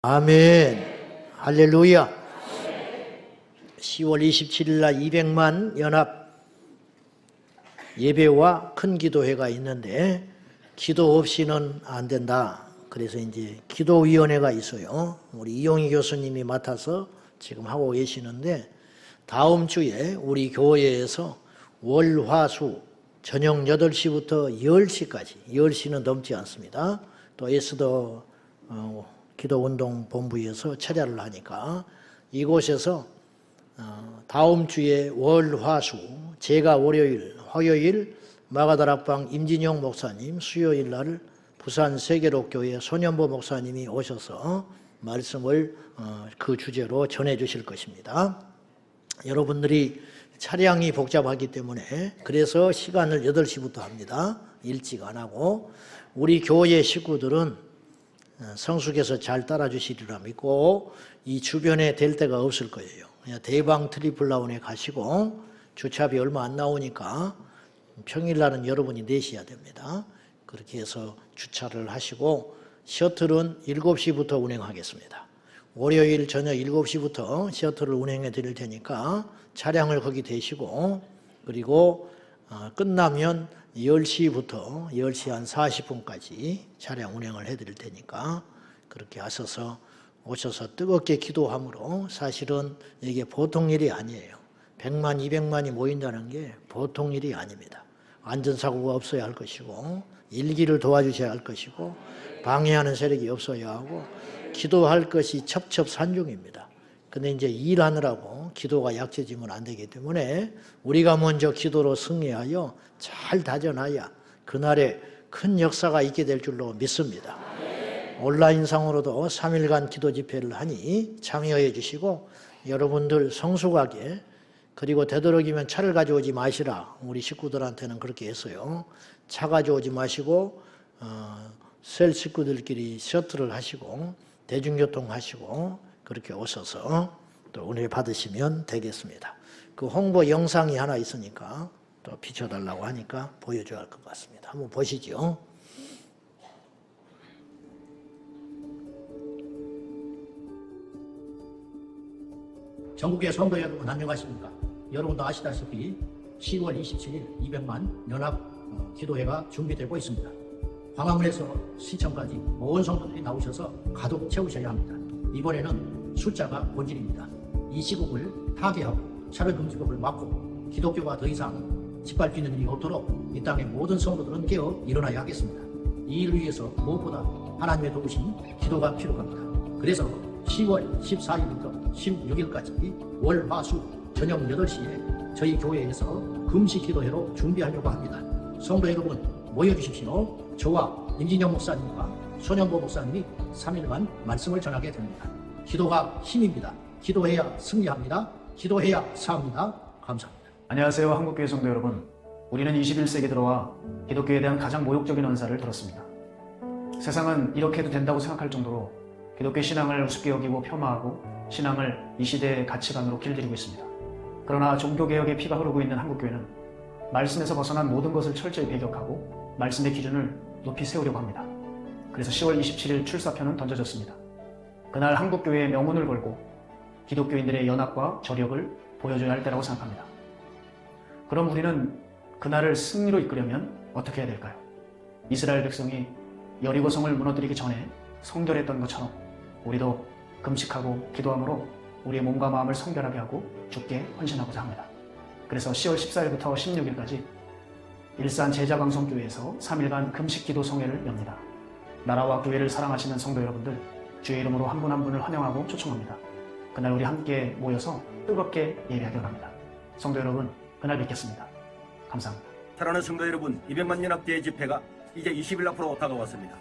아멘. 할렐루야. 10월 27일 날 200만 연합 예배와 큰 기도회가 있는데 기도 없이는 안 된다. 그래서 이제 기도위원회가 있어요. 우리 이용희 교수님이 맡아서 지금 하고 계시는데 다음 주에 우리 교회에서 월, 화, 수 저녁 8시부터 10시까지 10시는 넘지 않습니다. 또 에스더 기도운동본부에서 철야를 하니까 이곳에서 다음 주에 월, 화, 수 제가 월요일, 화요일 마가다락방 임진영 목사님, 수요일 날 부산 세계록교회 손현보 목사님이 오셔서 말씀을 그 주제로 전해 주실 것입니다. 여러분들이 차량이 복잡하기 때문에 그래서 시간을 8시부터 합니다. 일찍 안 하고 우리 교회 식구들은 성수께서 잘 따라주시리라 믿고 이 주변에 될 데가 없을 거예요. 그냥 대방 트리플라운에 가시고 주차비 얼마 안 나오니까 평일날은 여러분이 내셔야 됩니다. 그렇게 해서 주차를 하시고 셔틀은 7시부터 운행하겠습니다. 월요일 저녁 7시부터 셔틀을 운행해 드릴 테니까 차량을 거기 대시고 그리고 끝나면 10시부터 10시 한 40분까지 차량 운행을 해드릴 테니까 그렇게 하셔서 오셔서 뜨겁게 기도함으로 사실은 이게 보통 일이 아니에요. 100만, 200만이 모인다는 게 보통 일이 아닙니다. 안전사고가 없어야 할 것이고 일기를 도와주셔야 할 것이고 방해하는 세력이 없어야 하고 기도할 것이 첩첩산중입니다. 근데 이제 일하느라고 기도가 약해지면 안 되기 때문에 우리가 먼저 기도로 승리하여 잘 다져놔야 그날에 큰 역사가 있게 될 줄로 믿습니다. 온라인상으로도 3일간 기도 집회를 하니 참여해 주시고 여러분들 성숙하게 그리고 되도록이면 차를 가져오지 마시라. 우리 식구들한테는 그렇게 했어요. 차 가져오지 마시고 셀 식구들끼리 셔틀을 하시고 대중교통 하시고 그렇게 오셔서 또 은혜 받으시면 되겠습니다. 그 홍보 영상이 하나 있으니까 또 비춰달라고 하니까 보여줘야 할 것 같습니다. 한번 보시죠. 전국의 성도 여러분 안녕하십니까? 여러분도 아시다시피 10월 27일 200만 연합 기도회가 준비되고 있습니다. 광화문에서 시청까지 모든 성도들이 나오셔서 가득 채우셔야 합니다. 이번에는 숫자가 본질입니다. 이 시국을 타개하고 차별금지법을 막고 기독교가 더 이상 짓밟히는 일이 없도록 이 땅의 모든 성도들은 깨어 일어나야 하겠습니다. 이 일을 위해서 무엇보다 하나님의 도우심, 기도가 필요합니다. 그래서 10월 14일부터 16일까지 월, 화, 수 저녁 8시에 저희 교회에서 금식 기도회로 준비하려고 합니다. 성도 여러분 모여주십시오. 저와 임진영 목사님과 손현보 목사님이 3일간 말씀을 전하게 됩니다. 기도가 힘입니다. 기도해야 승리합니다. 기도해야 사합니다. 감사합니다. 안녕하세요. 한국교회 성도 여러분. 우리는 21세기 들어와 기독교에 대한 가장 모욕적인 언사를 들었습니다. 세상은 이렇게 해도 된다고 생각할 정도로 기독교 신앙을 우습게 여기고 폄하하고 신앙을 이 시대의 가치관으로 길들이고 있습니다. 그러나 종교개혁의 피가 흐르고 있는 한국교회는 말씀에서 벗어난 모든 것을 철저히 배격하고 말씀의 기준을 높이 세우려고 합니다. 그래서 10월 27일 출사표는 던져졌습니다. 그날 한국교회의 명운을 걸고 기독교인들의 연합과 저력을 보여줘야 할 때라고 생각합니다. 그럼 우리는 그날을 승리로 이끌려면 어떻게 해야 될까요? 이스라엘 백성이 여리고성을 무너뜨리기 전에 성결했던 것처럼 우리도 금식하고 기도함으로 우리의 몸과 마음을 성결하게 하고 주께 헌신하고자 합니다. 그래서 10월 14일부터 16일까지 일산 제자광성교회에서 3일간 금식기도 성회를 엽니다. 나라와 교회를 사랑하시는 성도 여러분들 주의 이름으로 한 분 한 분을 환영하고 초청합니다. 그날 우리 함께 모여서 뜨겁게 예배하기로 합니다. 성도 여러분 그날 뵙겠습니다. 감사합니다. 사랑하는 성도 여러분, 200만 연합대회 집회가 이제 20일 앞으로 다가왔습니다.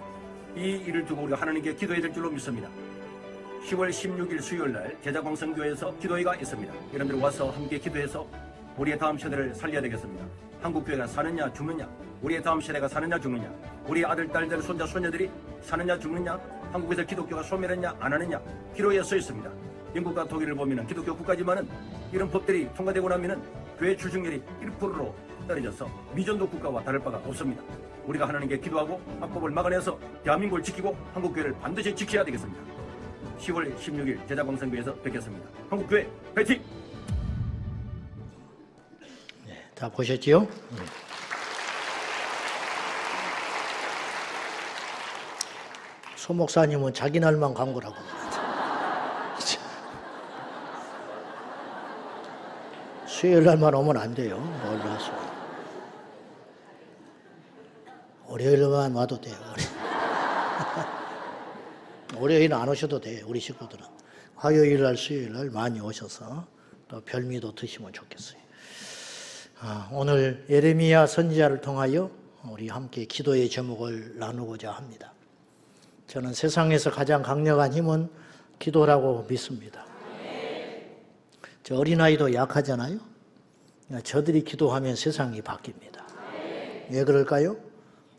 이 일을 두고 우리가 하나님께 기도해야 될 줄로 믿습니다. 10월 16일 수요일날 제자광성교회에서 기도회가 있습니다. 여러분들 와서 함께 기도해서 우리의 다음 세대를 살려야 되겠습니다. 한국교회가 사느냐 죽느냐, 우리의 다음 세대가 사느냐 죽느냐, 우리의 아들, 딸들, 손자, 손녀들이 사느냐 죽느냐, 한국에서 기독교가 소멸했냐 안 하느냐 기로에 써 있습니다. 영국과 독일을 보면 기독교 국가지만은 이런 법들이 통과되고 나면은 교회 출석률이 1%로 떨어져서 미전도 국가와 다를 바가 없습니다. 우리가 하나님께 기도하고 합법을 막아내서 대한민국을 지키고 한국교회를 반드시 지켜야 되겠습니다. 10월 16일 제자광성교회에서 뵙겠습니다. 한국교회 화이팅! 다 보셨지요? 소 목사님은 자기 날만 광고라고. 수요일 날만 오면 안 돼요. 올라서. 월요일만 와도 돼요. 월요일은 안 오셔도 돼요. 우리 식구들은. 화요일 날, 수요일 날 많이 오셔서 또 별미도 드시면 좋겠어요. 오늘 예레미야 선지자를 통하여 우리 함께 기도의 제목을 나누고자 합니다. 저는 세상에서 가장 강력한 힘은 기도라고 믿습니다. 저 어린아이도 약하잖아요. 저들이 기도하면 세상이 바뀝니다. 왜 그럴까요?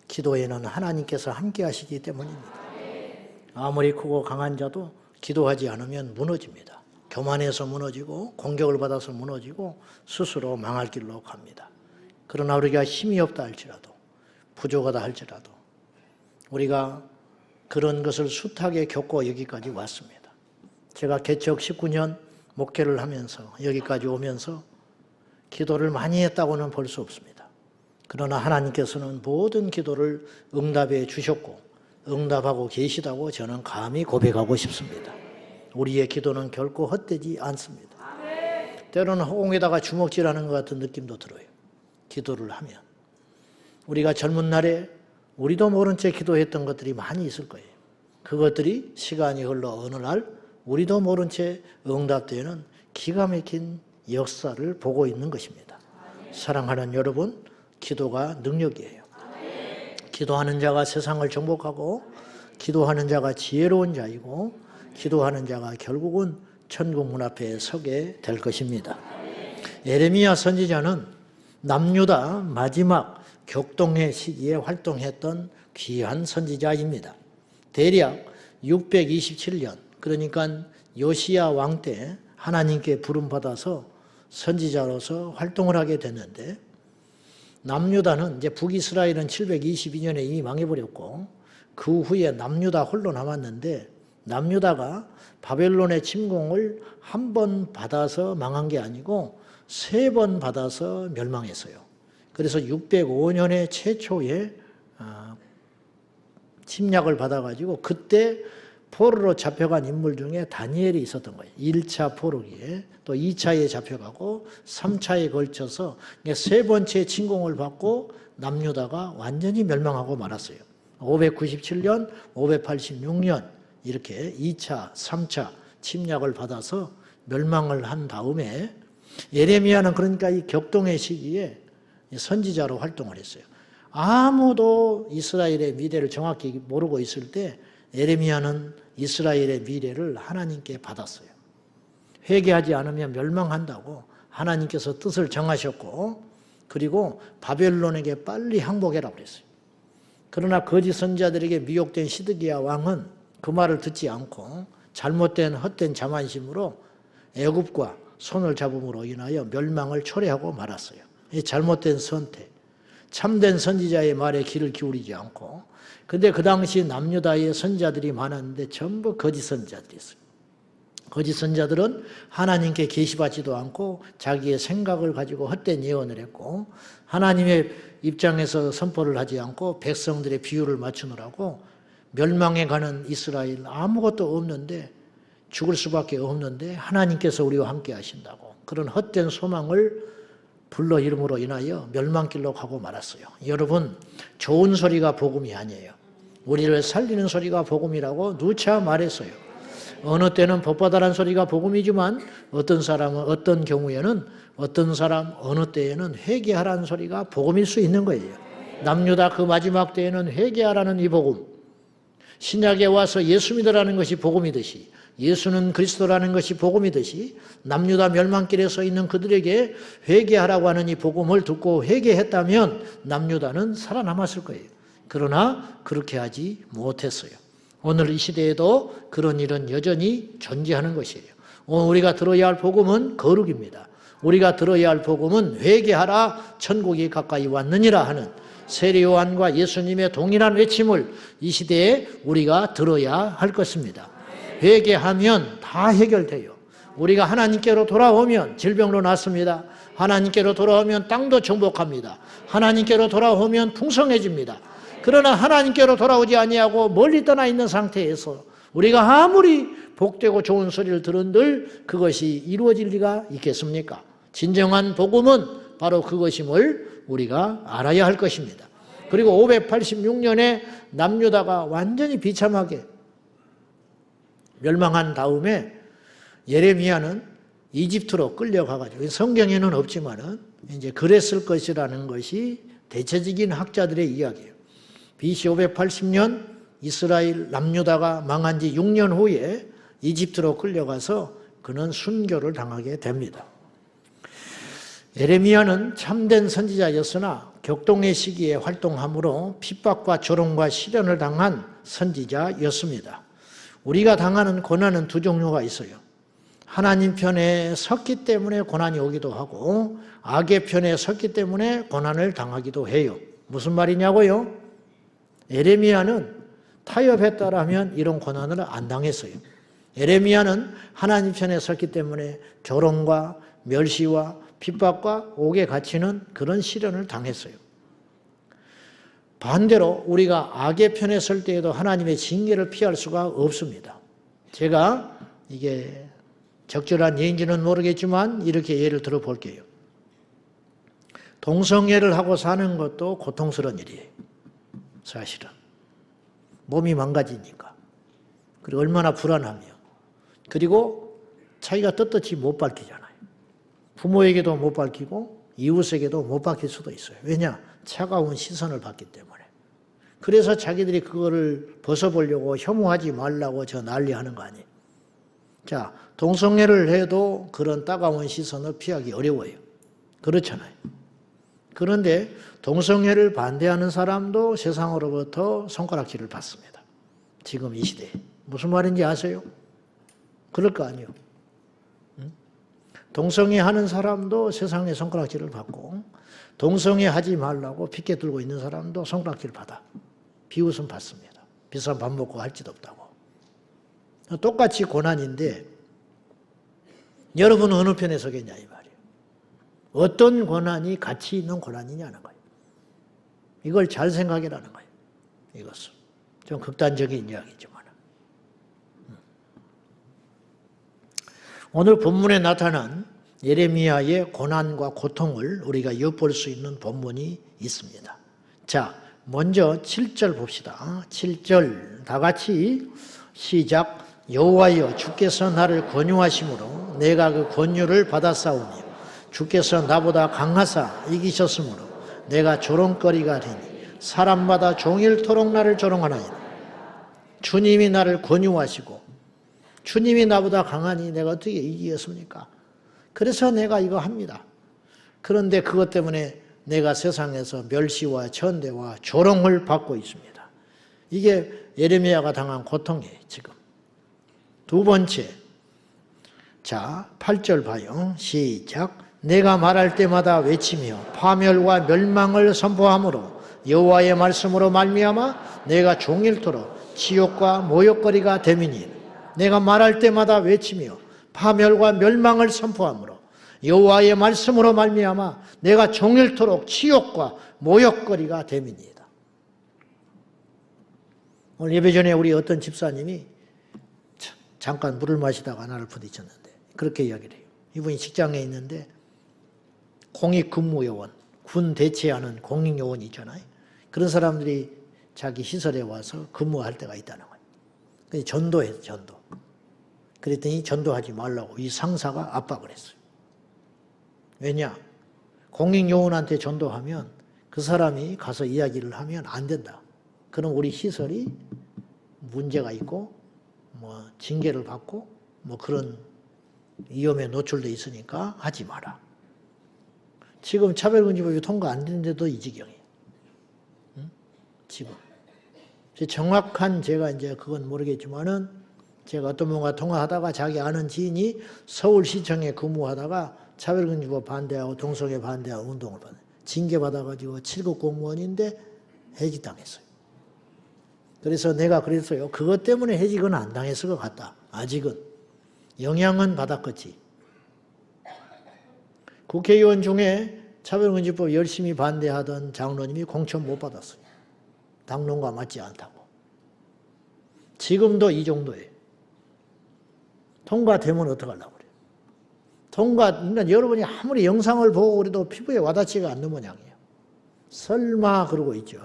기도에는 하나님께서 함께 하시기 때문입니다. 아무리 크고 강한 자도 기도하지 않으면 무너집니다. 교만해서 무너지고 공격을 받아서 무너지고 스스로 망할 길로 갑니다. 그러나 우리가 힘이 없다 할지라도 부족하다 할지라도 우리가 그런 것을 숱하게 겪고 여기까지 왔습니다. 제가 개척 19년 목회를 하면서 여기까지 오면서 기도를 많이 했다고는 볼 수 없습니다. 그러나 하나님께서는 모든 기도를 응답해 주셨고 응답하고 계시다고 저는 감히 고백하고 싶습니다. 우리의 기도는 결코 헛되지 않습니다. 때로는 허공에다가 주먹질하는 것 같은 느낌도 들어요. 기도를 하면. 우리가 젊은 날에 우리도 모른 채 기도했던 것들이 많이 있을 거예요. 그것들이 시간이 흘러 어느 날 우리도 모른 채 응답되는 기가 막힌 역사를 보고 있는 것입니다. 사랑하는 여러분, 기도가 능력이에요. 기도하는 자가 세상을 정복하고 기도하는 자가 지혜로운 자이고 기도하는 자가 결국은 천국 문 앞에 서게 될 것입니다. 예레미야 선지자는 남유다 마지막 격동의 시기에 활동했던 귀한 선지자입니다. 대략 627년, 그러니까 요시야 왕 때 하나님께 부름받아서 선지자로서 활동을 하게 됐는데, 남유다는 이제 북이스라엘은 722년에 이미 망해버렸고 그 후에 남유다 홀로 남았는데, 남유다가 바벨론의 침공을 한 번 받아서 망한 게 아니고 3번 받아서 멸망했어요. 그래서 605년에 최초의 침략을 받아가지고 그때 포로로 잡혀간 인물 중에 다니엘이 있었던 거예요. 1차 포로기에 또 2차에 잡혀가고 3차에 걸쳐서 3번째 침공을 받고 남유다가 완전히 멸망하고 말았어요. 597년, 586년 이렇게 2차, 3차 침략을 받아서 멸망을 한 다음에 예레미야는 그러니까 이 격동의 시기에 선지자로 활동을 했어요. 아무도 이스라엘의 미래를 정확히 모르고 있을 때 예레미야는 이스라엘의 미래를 하나님께 받았어요. 회개하지 않으면 멸망한다고 하나님께서 뜻을 정하셨고, 그리고 바벨론에게 빨리 항복해라 그랬어요. 그러나 거짓 선지자들에게 미혹된 시드기야 왕은 그 말을 듣지 않고 잘못된 헛된 자만심으로 애굽과 손을 잡음으로 인하여 멸망을 초래하고 말았어요. 이 잘못된 선택, 참된 선지자의 말에 귀를 기울이지 않고. 근데 그 당시 남유다의 선지자들이 많았는데 전부 거짓 선지자들이었어요. 거짓 선지자들은 하나님께 계시받지도 않고 자기의 생각을 가지고 헛된 예언을 했고, 하나님의 입장에서 선포를 하지 않고 백성들의 비유를 맞추느라고 멸망에 가는 이스라엘 아무것도 없는데, 죽을 수밖에 없는데 하나님께서 우리와 함께 하신다고 그런 헛된 소망을 불러 이름으로 인하여 멸망길로 가고 말았어요. 여러분, 좋은 소리가 복음이 아니에요. 우리를 살리는 소리가 복음이라고 누차 말했어요. 어느 때는 법바다란 소리가 복음이지만 어떤 사람은 어떤 경우에는 어떤 사람 어느 때에는 회개하라는 소리가 복음일 수 있는 거예요. 남유다 그 마지막 때에는 회개하라는 이 복음, 신약에 와서 예수 믿으라는 것이 복음이듯이, 예수는 그리스도라는 것이 복음이듯이 남유다 멸망길에 서 있는 그들에게 회개하라고 하는 이 복음을 듣고 회개했다면 남유다는 살아남았을 거예요. 그러나 그렇게 하지 못했어요. 오늘 이 시대에도 그런 일은 여전히 존재하는 것이에요. 오늘 우리가 들어야 할 복음은 거룩입니다. 우리가 들어야 할 복음은 회개하라 천국이 가까이 왔느니라 하는 세례 요한과 예수님의 동일한 외침을 이 시대에 우리가 들어야 할 것입니다. 회개하면 다 해결돼요. 우리가 하나님께로 돌아오면 질병도 낫습니다. 하나님께로 돌아오면 땅도 정복합니다. 하나님께로 돌아오면 풍성해집니다. 그러나 하나님께로 돌아오지 아니하고 멀리 떠나 있는 상태에서 우리가 아무리 복되고 좋은 소리를 들은들 그것이 이루어질 리가 있겠습니까? 진정한 복음은 바로 그것임을 우리가 알아야 할 것입니다. 그리고 586년에 남유다가 완전히 비참하게 멸망한 다음에 예레미야는 이집트로 끌려가가지고 성경에는 없지만은 이제 그랬을 것이라는 것이 대체적인 학자들의 이야기예요. BC 580년 이스라엘 남유다가 망한 지 6년 후에 이집트로 끌려가서 그는 순교를 당하게 됩니다. 예레미야는 참된 선지자였으나 격동의 시기에 활동함으로 핍박과 조롱과 시련을 당한 선지자였습니다. 우리가 당하는 고난은 두 종류가 있어요. 하나님 편에 섰기 때문에 고난이 오기도 하고 악의 편에 섰기 때문에 고난을 당하기도 해요. 무슨 말이냐고요? 예레미야는 타협했다라면 이런 고난을 안 당했어요. 예레미야는 하나님 편에 섰기 때문에 조롱과 멸시와 핍박과 옥에 갇히는 그런 시련을 당했어요. 반대로 우리가 악의 편에 설 때에도 하나님의 징계를 피할 수가 없습니다. 제가 이게 적절한 예인지는 모르겠지만 이렇게 예를 들어 볼게요. 동성애를 하고 사는 것도 고통스러운 일이에요. 사실은. 몸이 망가지니까. 그리고 얼마나 불안하며. 그리고 자기가 떳떳이 못 밝히잖아요. 부모에게도 못 밝히고 이웃에게도 못 밝힐 수도 있어요. 왜냐? 차가운 시선을 받기 때문에. 그래서 자기들이 그거를 벗어보려고 혐오하지 말라고 저 난리하는 거 아니에요. 자, 동성애를 해도 그런 따가운 시선을 피하기 어려워요. 그렇잖아요. 그런데 동성애를 반대하는 사람도 세상으로부터 손가락질을 받습니다. 지금 이 시대에. 무슨 말인지 아세요? 그럴 거 아니에요. 동성애 하는 사람도 세상에 손가락질을 받고 동성애 하지 말라고 피켓 들고 있는 사람도 손가락질을 받아. 비웃음 받습니다. 비싼 밥 먹고 할 짓 없다고. 똑같이 고난인데 여러분은 어느 편에 서겠냐 이 말이에요. 어떤 고난이 가치 있는 고난이냐는 거예요. 이걸 잘 생각해라는 거예요. 이것은. 좀 극단적인 이야기지만. 오늘 본문에 나타난 예레미야의 고난과 고통을 우리가 엿볼 수 있는 본문이 있습니다. 자, 먼저 7절 봅시다. 7절 다 같이 시작. 여호와여 주께서 나를 권유하심으로 내가 그 권유를 받았사오며 주께서 나보다 강하사 이기셨으므로 내가 조롱거리가 되니 사람마다 종일토록 나를 조롱하나니 주님이 나를 권유하시고 주님이 나보다 강하니 내가 어떻게 이기겠습니까? 그래서 내가 이거 합니다. 그런데 그것 때문에 내가 세상에서 멸시와 천대와 조롱을 받고 있습니다. 이게 예레미야가 당한 고통이에요, 지금. 두 번째, 자, 8절 봐요. 시작. 내가 말할 때마다 외치며 파멸과 멸망을 선포함으로 여호와의 말씀으로 말미암아 내가 종일토록 지옥과 모욕거리가 됨이니 내가 말할 때마다 외치며 파멸과 멸망을 선포함으로 여호와의 말씀으로 말미암아 내가 종일토록 치욕과 모욕거리가 됨이니이다. 오늘 예배 전에 우리 어떤 집사님이 잠깐 물을 마시다가 하나를 부딪혔는데 그렇게 이야기를 해요. 이분이 직장에 있는데 공익근무요원, 군 대체하는 공익요원이 있잖아요. 그런 사람들이 자기 시설에 와서 근무할 때가 있다는 거예요. 그래서 전도해서 전도. 그랬더니 전도하지 말라고 이 상사가 압박을 했어요. 왜냐? 공익요원한테 전도하면 그 사람이 가서 이야기를 하면 안 된다. 그럼 우리 시설이 문제가 있고 뭐 징계를 받고 뭐 그런 위험에 노출돼 있으니까 하지 마라. 지금 차별금지법이 통과 안 되는데도 이 지경이에요. 응? 지금. 정확한 제가 이제 그건 모르겠지만은 제가 어떤 분과 통화하다가 자기 아는 지인이 서울시청에 근무하다가 차별금지법 반대하고 동성애 반대하고 운동을 받아요. 징계받아가지고 7급 공무원인데 해직당했어요. 그래서 내가 그랬어요. 그것 때문에 해직은 안 당했을 것 같다. 아직은. 영향은 받았겠지. 국회의원 중에 차별금지법 열심히 반대하던 장로님이 공천 못 받았어요. 당론과 맞지 않다고. 지금도 이 정도예요. 통과되면 어떡하려고 그래요. 그러니까 여러분이 아무리 영상을 보고 그래도 피부에 와닿지가 않는 모양이에요. 설마 그러고 있죠.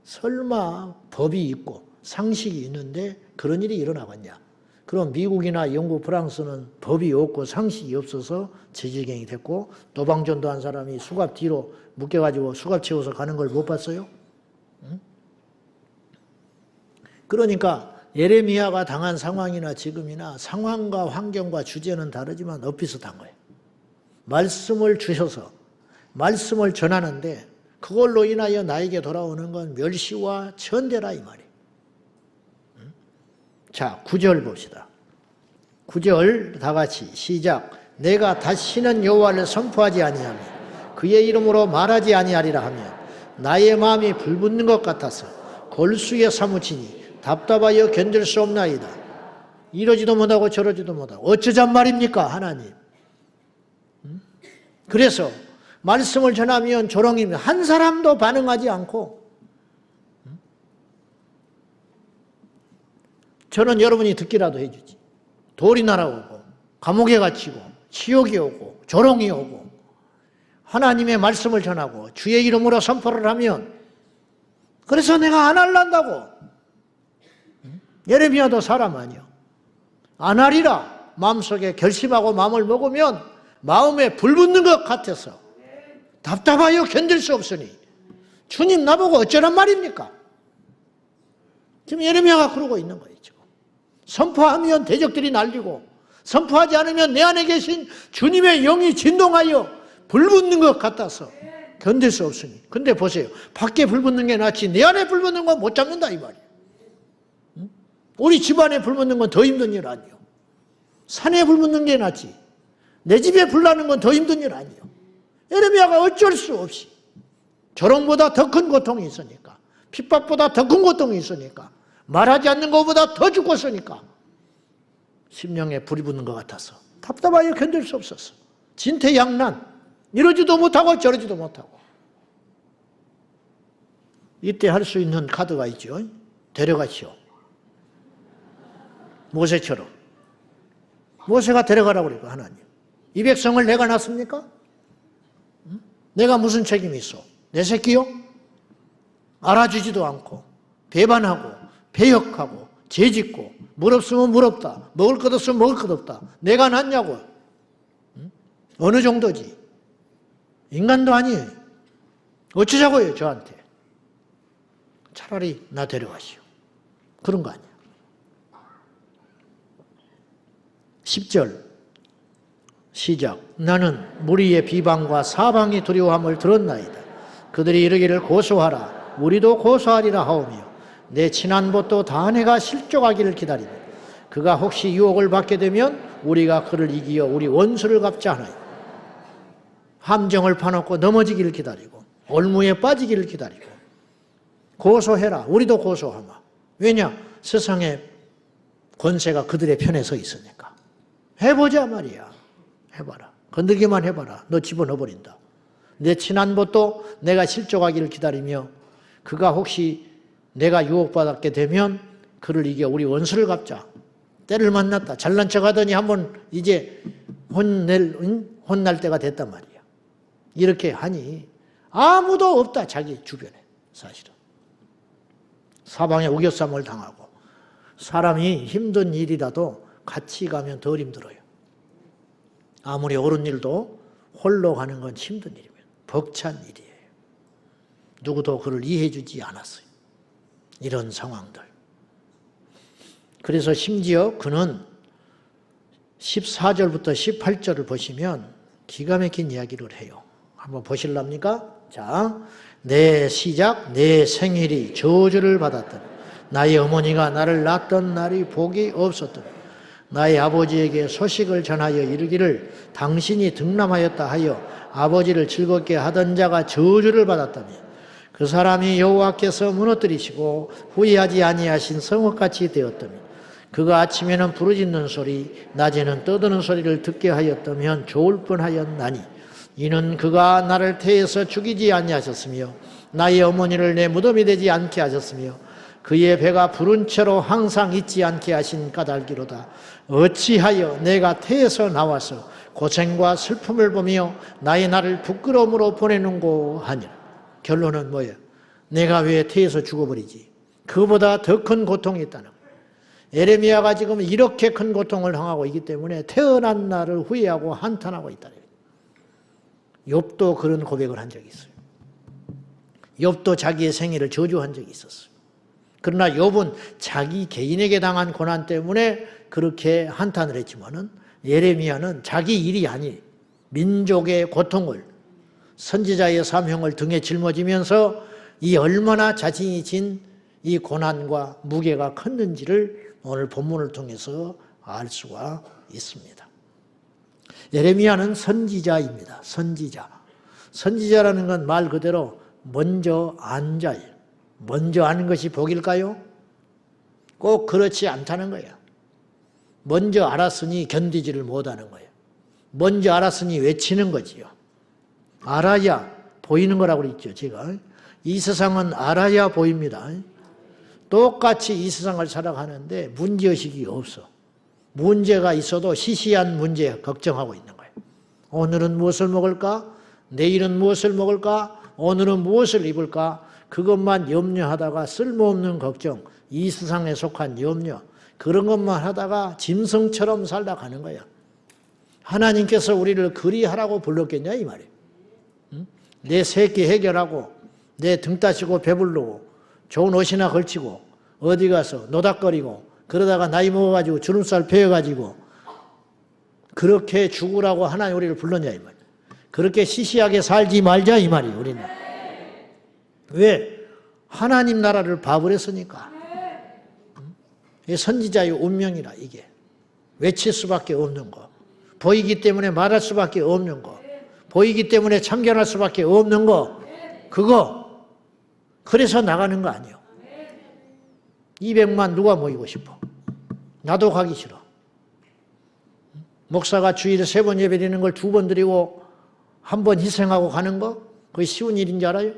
설마 법이 있고 상식이 있는데 그런 일이 일어나겠냐. 그럼 미국이나 영국, 프랑스는 법이 없고 상식이 없어서 재질경이 됐고 노방전도한 사람이 수갑 뒤로 묶여가지고 수갑 채워서 가는 걸 못 봤어요? 응? 그러니까 예레미야가 당한 상황이나 지금이나 상황과 환경과 주제는 다르지만 비슷한 거예요. 말씀을 주셔서 말씀을 전하는데 그걸로 인하여 나에게 돌아오는 건 멸시와 천대라 이 말이에요. 자, 9절 봅시다. 9절 다 같이 시작. 내가 다시는 여호와를 선포하지 아니하며 그의 이름으로 말하지 아니하리라 하면 나의 마음이 불붙는 것 같아서 골수에 사무치니 답답하여 견딜 수 없나이다. 이러지도 못하고 저러지도 못하고 어쩌잔 말입니까 하나님. 그래서 말씀을 전하면 조롱이면 한 사람도 반응하지 않고 저는 여러분이 듣기라도 해주지. 돌이 날아오고 감옥에 갇히고 지옥이 오고 조롱이 오고 하나님의 말씀을 전하고 주의 이름으로 선포를 하면 그래서 내가 안 할란다고. 예레미야도 사람 아니요. 안 하리라 마음속에 결심하고 마음을 먹으면 마음에 불붙는 것 같아서 답답하여 견딜 수 없으니 주님 나보고 어쩌란 말입니까? 지금 예레미야가 그러고 있는 거예요. 지금. 선포하면 대적들이 날리고 선포하지 않으면 내 안에 계신 주님의 영이 진동하여 불붙는 것 같아서 견딜 수 없으니. 근데 보세요. 밖에 불붙는 게 낫지 내 안에 불붙는 건 못 잡는다 이 말이에요. 우리 집안에 불붙는 건 더 힘든 일 아니에요. 산에 불붙는 게 낫지 내 집에 불나는 건 더 힘든 일 아니에요. 예레미야가 어쩔 수 없이 조롱보다 더 큰 고통이 있으니까 핍박보다 더 큰 고통이 있으니까 말하지 않는 것보다 더 죽었으니까 심령에 불이 붙는 것 같아서 답답하여 견딜 수 없었어. 진퇴양난 이러지도 못하고 저러지도 못하고. 이때 할 수 있는 카드가 있죠. 데려가시오. 모세처럼. 모세가 데려가라고 그러고 하나님. 이 백성을 내가 낳습니까? 내가 무슨 책임이 있어? 내 새끼요? 알아주지도 않고 배반하고 배역하고 죄짓고 물 없으면 물 없다. 먹을 것 없으면 먹을 것 없다. 내가 낳냐고. 어느 정도지? 인간도 아니에요. 어쩌자고요 저한테. 차라리 나 데려가시오. 그런 거 아니야. 10절 시작. 나는 무리의 비방과 사방이 두려워함을 들었나이다. 그들이 이르기를 고소하라. 우리도 고소하리라 하오며 내 친한 벗도 다네가 실족하기를 기다리며 그가 혹시 유혹을 받게 되면 우리가 그를 이기어 우리 원수를 갚자 하나이다. 함정을 파놓고 넘어지기를 기다리고 올무에 빠지기를 기다리고 고소해라. 우리도 고소하마. 왜냐? 세상의 권세가 그들의 편에 서 있으니까. 해보자 말이야. 해봐라. 건들기만 해봐라. 너 집어넣어버린다. 내 친한 벗도 내가 실족하기를 기다리며 그가 혹시 내가 유혹받게 되면 그를 이겨 우리 원수를 갚자. 때를 만났다. 잘난 척하더니 한번 이제 혼날 때가 됐단 말이야. 이렇게 하니 아무도 없다. 자기 주변에 사실은. 사방에 우겨쌈을 당하고 사람이 힘든 일이라도 같이 가면 덜 힘들어요. 아무리 옳은 일도 홀로 가는 건 힘든 일이에요. 벅찬 일이에요. 누구도 그를 이해해 주지 않았어요. 이런 상황들. 그래서 심지어 그는 14절부터 18절을 보시면 기가 막힌 이야기를 해요. 한번 보실랍니까? 자, 내 시작, 내 생일이 저주를 받았더니 나의 어머니가 나를 낳던 날이 복이 없었더니 나의 아버지에게 소식을 전하여 이르기를 당신이 등남하였다 하여 아버지를 즐겁게 하던 자가 저주를 받았다며 그 사람이 여호와께서 무너뜨리시고 후회하지 아니하신 성읍같이 되었다며 그가 아침에는 부르짖는 소리, 낮에는 떠드는 소리를 듣게 하였다면 좋을 뻔하였나니 이는 그가 나를 태에서 죽이지 아니하셨으며 나의 어머니를 내 무덤이 되지 않게 하셨으며 그의 배가 부른 채로 항상 있지 않게 하신 까닭이로다. 어찌하여 내가 태에서 나와서 고생과 슬픔을 보며 나의 나를 부끄러움으로 보내는고 하니라. 결론은 뭐예요? 내가 왜 태에서 죽어버리지? 그보다 더 큰 고통이 있다는 거예요. 에레미야가 지금 이렇게 큰 고통을 당하고 있기 때문에 태어난 날을 후회하고 한탄하고 있다는 거예요. 욥도 그런 고백을 한 적이 있어요. 욥도 자기의 생애를 저주한 적이 있었어요. 그러나 욥은 자기 개인에게 당한 고난 때문에 그렇게 한탄을 했지만은 예레미야는 자기 일이 아닌 민족의 고통을, 선지자의 사명을 등에 짊어지면서 이 얼마나 자신이 진 이 고난과 무게가 컸는지를 오늘 본문을 통해서 알 수가 있습니다. 예레미야는 선지자입니다. 선지자. 선지자라는 건 말 그대로 먼저 안 자예요. 먼저 아는 것이 복일까요? 꼭 그렇지 않다는 거예요. 먼저 알았으니 견디지를 못하는 거예요. 먼저 알았으니 외치는 거지요. 알아야 보이는 거라고 그랬죠, 제가. 이 세상은 알아야 보입니다. 똑같이 이 세상을 살아가는데 문제의식이 없어. 문제가 있어도 시시한 문제 걱정하고 있는 거예요. 오늘은 무엇을 먹을까? 내일은 무엇을 먹을까? 오늘은 무엇을 입을까? 그것만 염려하다가 쓸모없는 걱정, 이 세상에 속한 염려, 그런 것만 하다가 짐승처럼 살다 가는 거야. 하나님께서 우리를 그리하라고 불렀겠냐 이 말이에요. 내 새끼 해결하고 내 등 따시고 배부르고 좋은 옷이나 걸치고 어디 가서 노닥거리고 그러다가 나이 먹어가지고 주름살 베어가지고 그렇게 죽으라고 하나님 우리를 불렀냐 이 말이에요. 그렇게 시시하게 살지 말자 이 말이에요. 우리는. 왜? 하나님 나라를 봐버렸으니까. 선지자의 운명이라 이게. 외칠 수밖에 없는 거. 보이기 때문에 말할 수밖에 없는 거. 보이기 때문에 참견할 수밖에 없는 거. 그거. 그래서 나가는 거 아니에요. 200만 누가 모이고 싶어? 나도 가기 싫어. 목사가 주일에 3번 예배 드리는 걸 2번 드리고 1번 희생하고 가는 거? 그게 쉬운 일인 줄 알아요?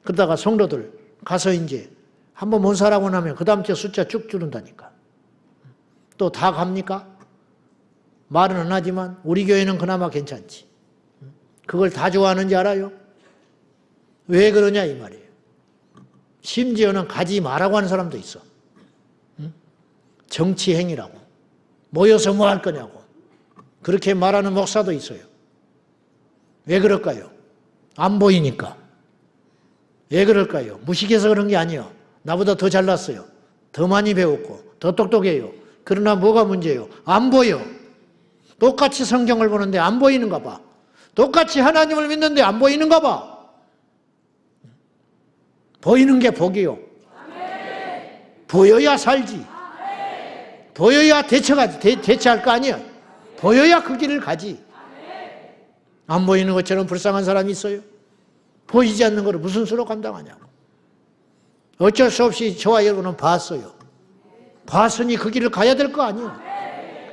그러다가 성도들 가서 이제 한번 뭔사라고 나면 그 다음 주에 숫자 쭉 줄은다니까. 또 다 갑니까? 말은 안 하지만 우리 교회는 그나마 괜찮지. 그걸 다 좋아하는지 알아요? 왜 그러냐 이 말이에요. 심지어는 가지 말라고 하는 사람도 있어. 정치행위라고. 모여서 뭐 할 거냐고. 그렇게 말하는 목사도 있어요. 왜 그럴까요? 안 보이니까. 왜 그럴까요? 무식해서 그런 게 아니에요. 나보다 더 잘났어요. 더 많이 배웠고 더 똑똑해요. 그러나 뭐가 문제예요? 안 보여. 똑같이 성경을 보는데 안 보이는가 봐. 똑같이 하나님을 믿는데 안 보이는가 봐. 보이는 게 복이요. 보여야 살지. 보여야 대처할 거 아니야. 보여야 그 길을 가지. 안 보이는 것처럼 불쌍한 사람이 있어요? 보이지 않는 거를 무슨 수로 감당하냐고. 어쩔 수 없이 저와 여러분은 봤어요. 봤으니 그 길을 가야 될 거 아니에요.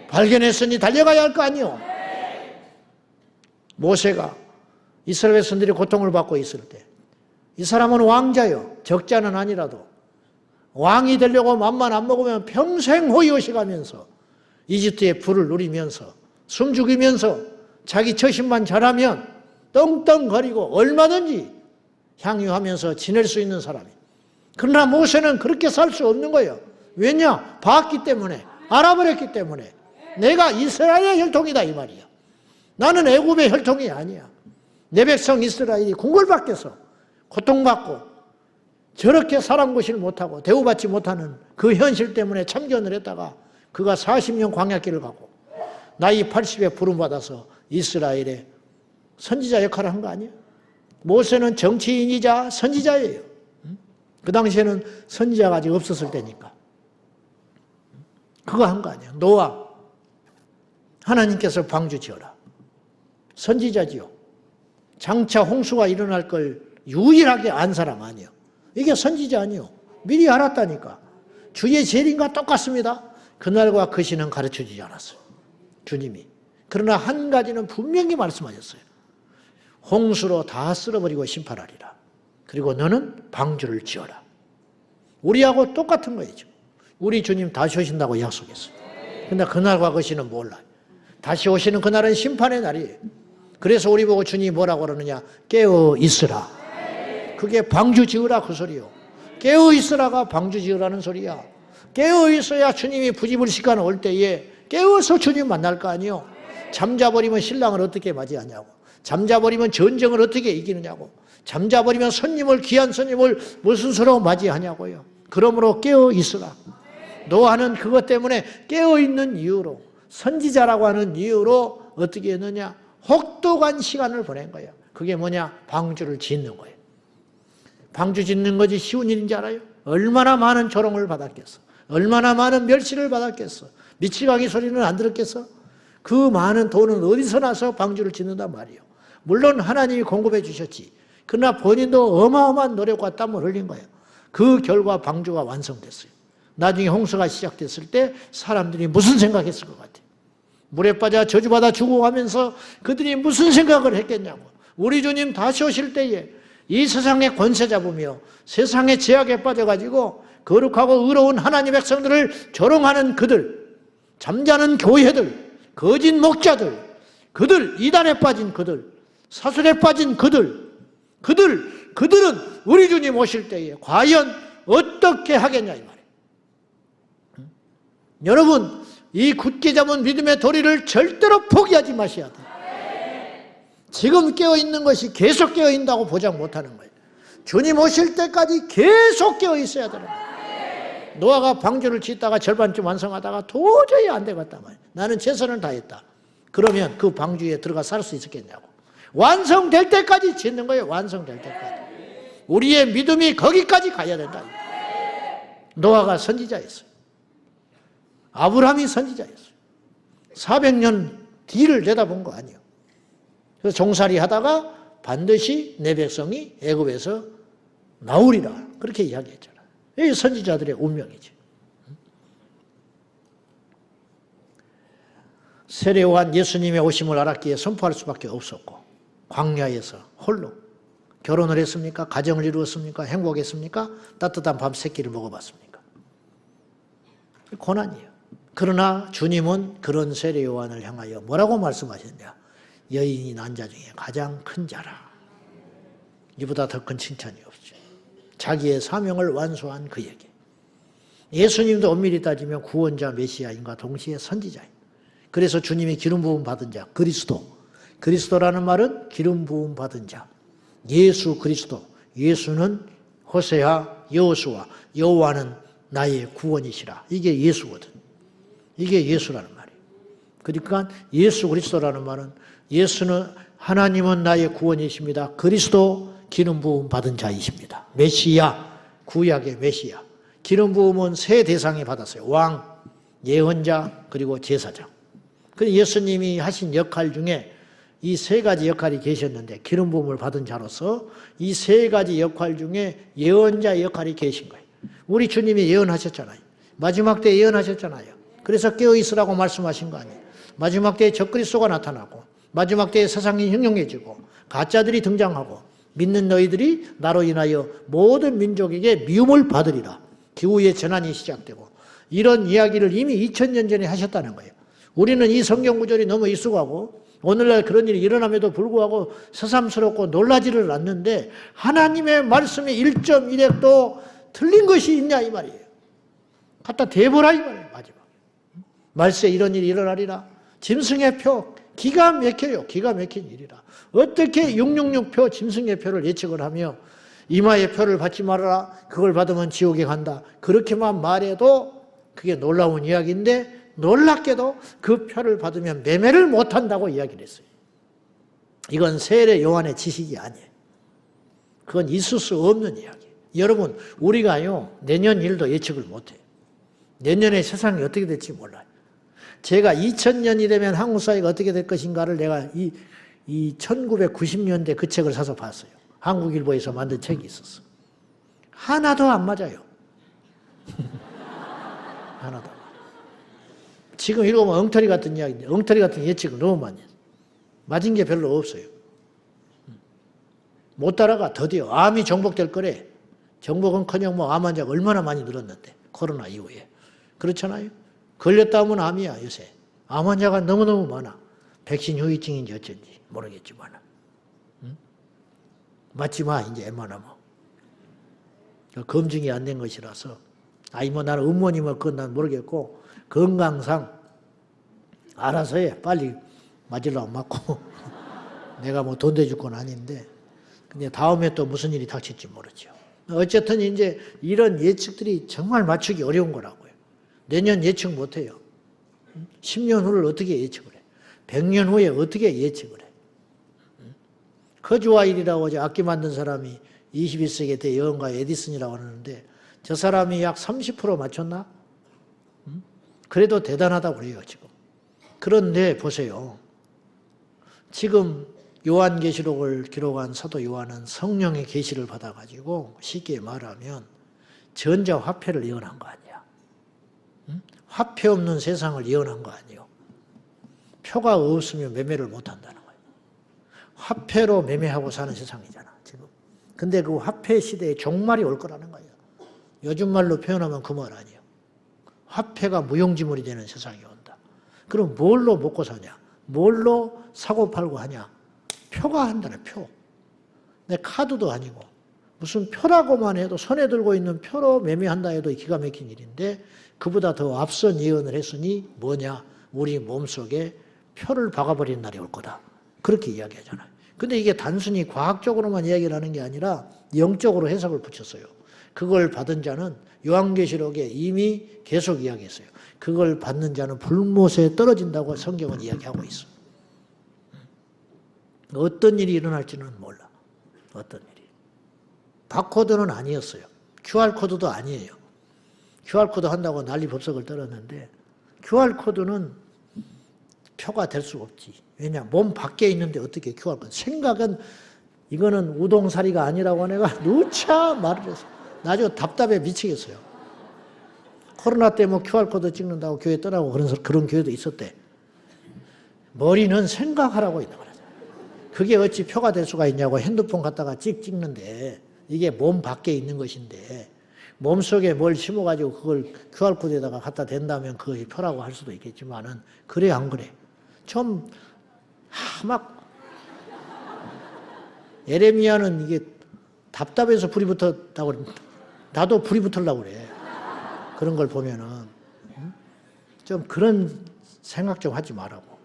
발견했으니 달려가야 할 거 아니에요. 모세가 이스라엘 백성들이 고통을 받고 있을 때 이 사람은 왕자요. 적자는 아니라도 왕이 되려고 맘만 안 먹으면 평생 호의호식하면서 이집트의 불을 누리면서 숨 죽이면서 자기 처신만 잘하면 떵떵거리고 얼마든지 향유하면서 지낼 수 있는 사람이에요. 그러나 모세는 그렇게 살 수 없는 거예요. 왜냐? 봤기 때문에, 알아버렸기 때문에. 내가 이스라엘의 혈통이다 이 말이야. 나는 애굽의 혈통이 아니야. 내 백성 이스라엘이 궁궐밖에서 고통받고 저렇게 사람 구실 못하고 대우받지 못하는 그 현실 때문에 참견을 했다가 그가 40년 광야길을 가고 나이 80에 부름받아서 이스라엘의 선지자 역할을 한 거 아니에요? 모세는 정치인이자 선지자예요. 그 당시에는 선지자가 아직 없었을 때니까. 그거 한 거 아니에요. 노아, 하나님께서 방주 지어라. 선지자지요. 장차 홍수가 일어날 걸 유일하게 안 사람 아니에요. 이게 선지자 아니에요. 미리 알았다니까. 주의 재림과 똑같습니다. 그날과 그 시는 가르쳐주지 않았어요. 주님이. 그러나 한 가지는 분명히 말씀하셨어요. 홍수로 다 쓸어버리고 심판하리라. 그리고 너는 방주를 지어라. 우리하고 똑같은 거죠. 우리 주님 다시 오신다고 약속했어요. 근데 그날과 그 시는 몰라요. 다시 오시는 그날은 심판의 날이에요. 그래서 우리 보고 주님이 뭐라고 그러느냐? 깨어 있으라. 그게 방주 지으라 그 소리요. 깨어 있으라가 방주 지으라는 소리야. 깨어 있어야 주님이 부집을 시간 올 때에 깨어서 주님 만날 거 아니요. 잠자버리면 신랑을 어떻게 맞이하냐고. 잠자버리면 전쟁을 어떻게 이기느냐고. 잠자버리면 손님을, 귀한 손님을 무슨 수로 맞이하냐고요. 그러므로 깨어 있으라. 노아는 그것 때문에 깨어 있는 이유로, 선지자라고 하는 이유로 어떻게 했느냐? 혹독한 시간을 보낸 거예요. 그게 뭐냐? 방주를 짓는 거예요. 방주 짓는 것이 쉬운 일인지 알아요? 얼마나 많은 조롱을 받았겠어. 얼마나 많은 멸시를 받았겠어. 미치광이 소리는 안 들었겠어? 그 많은 돈은 어디서 나서 방주를 짓는단 말이에요. 물론 하나님이 공급해 주셨지. 그러나 본인도 어마어마한 노력과 땀을 흘린 거예요. 그 결과 방주가 완성됐어요. 나중에 홍수가 시작됐을 때 사람들이 무슨 생각했을 것 같아요? 물에 빠져 저주받아 죽어가면서 그들이 무슨 생각을 했겠냐고. 우리 주님 다시 오실 때에 이 세상의 권세 잡으며 세상의 제약에 빠져가지고 거룩하고 의로운 하나님의 백성들을 조롱하는 그들, 잠자는 교회들, 거짓 목자들, 그들, 이단에 빠진 그들, 사술에 빠진 그들은 우리 주님 오실 때에 과연 어떻게 하겠냐 이 말이에요. 여러분, 이 굳게 잡은 믿음의 도리를 절대로 포기하지 마셔야 돼요. 지금 깨어있는 것이 계속 깨어있다고 보장 못하는 거예요. 주님 오실 때까지 계속 깨어있어야 되는 거예요. 노아가 방주를 짓다가 절반쯤 완성하다가 도저히 안 되겠단 말이에요. 나는 최선을 다했다. 그러면 그 방주에 들어가 살 수 있었겠냐고. 완성될 때까지 짓는 거예요. 완성될 때까지. 우리의 믿음이 거기까지 가야 된다. 노아가 선지자였어요. 아브라함이 선지자였어요. 400년 뒤를 내다본 거 아니에요. 그래서 종살이 하다가 반드시 내 백성이 애굽에서 나오리라. 그렇게 이야기했잖아요. 이 선지자들의 운명이죠. 세례요한 예수님의 오심을 알았기에 선포할 수밖에 없었고 광야에서 홀로 결혼을 했습니까? 가정을 이루었습니까? 행복했습니까? 따뜻한 밤 세 끼를 먹어봤습니까? 고난이에요. 그러나 주님은 그런 세례요한을 향하여 뭐라고 말씀하셨냐? 여인이 난 자 중에 가장 큰 자라. 이보다 더 큰 칭찬이 없죠. 자기의 사명을 완수한 그에게. 예수님도 엄밀히 따지면 구원자 메시아인과 동시에 선지자예요. 그래서 주님이 기름 부음 받은 자, 그리스도라는 말은 기름 부음 받은 자. 예수 그리스도. 예수는 호세아, 여호수아, 여호와는 나의 구원이시라. 이게 예수거든. 이게 예수라는 말이에요. 그러니까 예수 그리스도라는 말은 예수는 하나님은 나의 구원이십니다. 그리스도 기름 부음 받은 자이십니다. 메시아, 구약의 메시아. 기름 부음은 세 대상이 받았어요. 왕, 예언자, 그리고 제사장. 그 예수님이 하신 역할 중에 이 세 가지 역할이 계셨는데 기름 부음을 받은 자로서 이 세 가지 역할 중에 예언자 역할이 계신 거예요. 우리 주님이 예언하셨잖아요. 마지막 때 예언하셨잖아요. 그래서 깨어있으라고 말씀하신 거 아니에요. 마지막 때에 적그리스도가 나타나고 마지막 때에 세상이 흉흉해지고 가짜들이 등장하고 믿는 너희들이 나로 인하여 모든 민족에게 미움을 받으리라. 기후의 전환이 시작되고 이런 이야기를 이미 2000년 전에 하셨다는 거예요. 우리는 이 성경 구절이 너무 익숙하고 오늘날 그런 일이 일어남에도 불구하고 새삼스럽고 놀라지를 않는데 하나님의 말씀의 1.1핵도 틀린 것이 있냐 이 말이에요. 갖다 대보라 이 말이에요. 마지막. 말세 이런 일이 일어나리라. 짐승의 표 기가 막혀요. 기가 막힌 일이라. 어떻게 666표 짐승의 표를 예측을 하며 이마의 표를 받지 말아라. 그걸 받으면 지옥에 간다. 그렇게만 말해도 그게 놀라운 이야기인데 놀랍게도 그 표를 받으면 매매를 못한다고 이야기를 했어요. 이건 세례 요한의 지식이 아니에요. 그건 있을 수 없는 이야기예요. 여러분 우리가요 내년 일도 예측을 못해요. 내년에 세상이 어떻게 될지 몰라요. 제가 2000년이 되면 한국 사회가 어떻게 될 것인가를 내가 이 1990년대 그 책을 사서 봤어요. 한국일보에서 만든 책이 있었어. 하나도 안 맞아요. 하나다가. 지금 읽어보면 엉터리 같은 이야기인데 엉터리 같은 예측을 너무 많이 해요. 맞은 게 별로 없어요. 못 따라가. 드디어 암이 정복될 거래. 정복은커녕 뭐 암 환자가 얼마나 많이 늘었는데 코로나 이후에. 그렇잖아요. 걸렸다 하면 암이야 요새. 암 환자가 너무너무 많아. 백신 후유증인지 어쩐지 모르겠지만. 맞지 마 이제 웬만하면. 검증이 안 된 것이라서. 아니 뭐 나는 음모니 뭐 그건 난 모르겠고 건강상 알아서 해. 빨리 맞으려고 맞고 내가 뭐 돈 대줄 건 아닌데 근데 다음에 또 무슨 일이 닥칠지 모르죠. 어쨌든 이제 이런 예측들이 정말 맞추기 어려운 거라고요. 내년 예측 못해요. 10년 후를 어떻게 예측을 해? 100년 후에 어떻게 예측을 해? 커즈와일이라고 악기 만든 사람이 21세기 대여행가 에디슨이라고 하는데 저 사람이 약 30% 맞췄나? 그래도 대단하다고 그래요 지금. 그런데 보세요. 지금 요한계시록을 기록한 사도 요한은 성령의 계시를 받아가지고 쉽게 말하면 전자화폐를 예언한 거 아니야. 화폐 없는 세상을 예언한 거 아니에요. 표가 없으면 매매를 못한다는 거예요. 화폐로 매매하고 사는 세상이잖아 지금. 근데 그 화폐 시대에 종말이 올 거라는 거예요. 요즘 말로 표현하면 그 말 아니에요. 화폐가 무용지물이 되는 세상이 온다. 그럼 뭘로 먹고 사냐? 뭘로 사고 팔고 하냐? 표가 한다네, 표. 내 카드도 아니고 무슨 표라고만 해도 손에 들고 있는 표로 매매한다 해도 기가 막힌 일인데 그보다 더 앞선 예언을 했으니 뭐냐? 우리 몸속에 표를 박아버리는 날이 올 거다. 그렇게 이야기하잖아요. 근데 이게 단순히 과학적으로만 이야기를 하는 게 아니라 영적으로 해석을 붙였어요. 그걸 받은 자는 요한계시록에 이미 계속 이야기했어요. 그걸 받는 자는 불못에 떨어진다고 성경은 이야기하고 있어. 어떤 일이 일어날지는 몰라. 어떤 일이. 바코드는 아니었어요. QR코드도 아니에요. QR코드 한다고 난리 법석을 떨었는데 QR코드는 표가 될 수 없지. 왜냐? 몸 밖에 있는데 어떻게 QR코드. 생각은 이거는 우동사리가 아니라고 내가 누차 말을 했어. 나중에 답답해 미치겠어요. 코로나 때 뭐 QR코드 찍는다고 교회 떠나고 그런 교회도 있었대. 머리는 생각하라고 있는 거라. 그게 어찌 표가 될 수가 있냐고 핸드폰 갖다가 찍는데 이게 몸 밖에 있는 것인데 몸속에 뭘 심어가지고 그걸 QR코드에다가 갖다 댄다면 그것이 표라고 할 수도 있겠지만은 그래 안 그래? 좀 막 예레미야는 이게 답답해서 불이 붙었다고 그럽니다. 나도 불이 붙으려고 그래. 그런 걸 보면은 좀 그런 생각 좀 하지 말라고.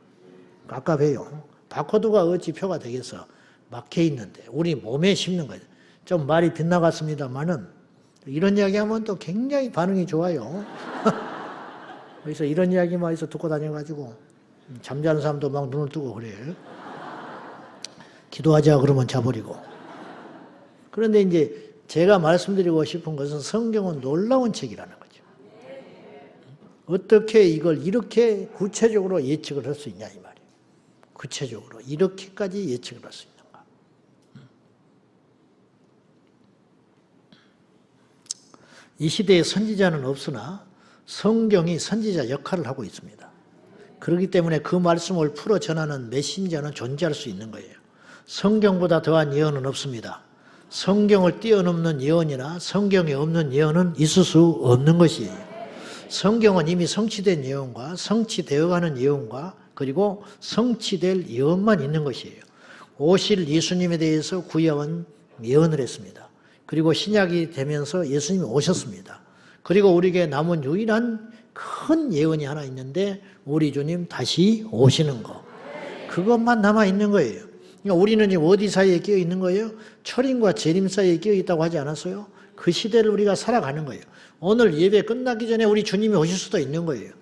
깝깝해요. 바코드가 어찌 표가 되겠어. 막혀 있는데 우리 몸에 심는 거예요. 좀 말이 빗나갔습니다만은 이런 이야기하면 또 굉장히 반응이 좋아요. 그래서 이런 이야기만 해서 듣고 다녀가지고 잠자는 사람도 막 눈을 뜨고 그래. 기도하자 그러면 자버리고. 그런데 이제 제가 말씀드리고 싶은 것은 성경은 놀라운 책이라는 거죠. 어떻게 이걸 이렇게 구체적으로 예측을 할 수 있냐 이 말이에요. 구체적으로 이렇게까지 예측을 할 수 있는가. 이 시대에 선지자는 없으나 성경이 선지자 역할을 하고 있습니다. 그렇기 때문에 그 말씀을 풀어 전하는 메신저는 존재할 수 있는 거예요. 성경보다 더한 예언은 없습니다. 성경을 뛰어넘는 예언이나 성경에 없는 예언은 있을 수 없는 것이에요. 성경은 이미 성취된 예언과 성취되어가는 예언과 그리고 성취될 예언만 있는 것이에요. 오실 예수님에 대해서 구약은 예언을 했습니다. 그리고 신약이 되면서 예수님이 오셨습니다. 그리고 우리에게 남은 유일한 큰 예언이 하나 있는데 우리 주님 다시 오시는 거. 그것만 남아 있는 거예요. 그러니까 우리는 지금 어디 사이에 끼어 있는 거예요? 철인과 재림 사이에 끼어 있다고 하지 않았어요? 그 시대를 우리가 살아가는 거예요. 오늘 예배 끝나기 전에 우리 주님이 오실 수도 있는 거예요.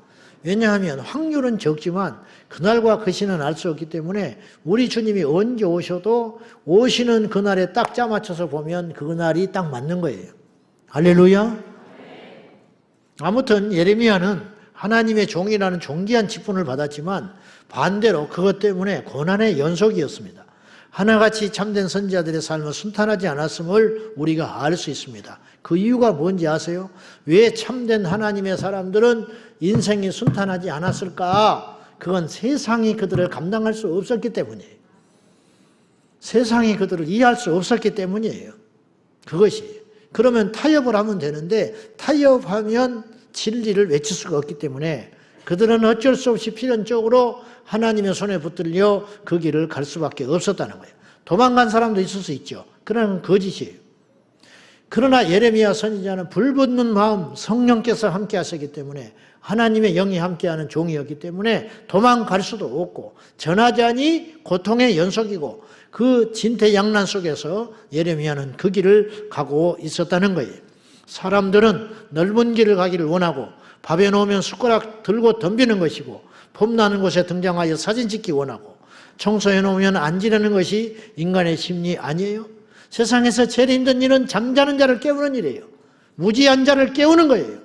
왜냐하면 확률은 적지만 그날과 그 시는 알 수 없기 때문에 우리 주님이 언제 오셔도 오시는 그날에 딱 짜맞춰서 보면 그날이 딱 맞는 거예요. 할렐루야. 아무튼 예레미야는 하나님의 종이라는 존귀한 직분을 받았지만 반대로 그것 때문에 고난의 연속이었습니다. 하나같이 참된 선지자들의 삶은 순탄하지 않았음을 우리가 알 수 있습니다. 그 이유가 뭔지 아세요? 왜 참된 하나님의 사람들은 인생이 순탄하지 않았을까? 그건 세상이 그들을 감당할 수 없었기 때문이에요. 세상이 그들을 이해할 수 없었기 때문이에요. 그것이. 그러면 타협을 하면 되는데 타협하면 진리를 외칠 수가 없기 때문에 그들은 어쩔 수 없이 필연적으로 하나님의 손에 붙들려 그 길을 갈 수밖에 없었다는 거예요. 도망간 사람도 있을 수 있죠. 그러나 거짓이에요. 그러나 예레미야 선지자는 불붙는 마음 성령께서 함께 하시기 때문에 하나님의 영이 함께하는 종이었기 때문에 도망갈 수도 없고 전하자니 고통의 연속이고 그 진퇴양난 속에서 예레미야는 그 길을 가고 있었다는 거예요. 사람들은 넓은 길을 가기를 원하고 밥에 놓으면 숟가락 들고 덤비는 것이고 폼나는 곳에 등장하여 사진 찍기 원하고 청소해 놓으면 앉으려는 것이 인간의 심리 아니에요? 세상에서 제일 힘든 일은 잠자는 자를 깨우는 일이에요. 무지한 자를 깨우는 거예요.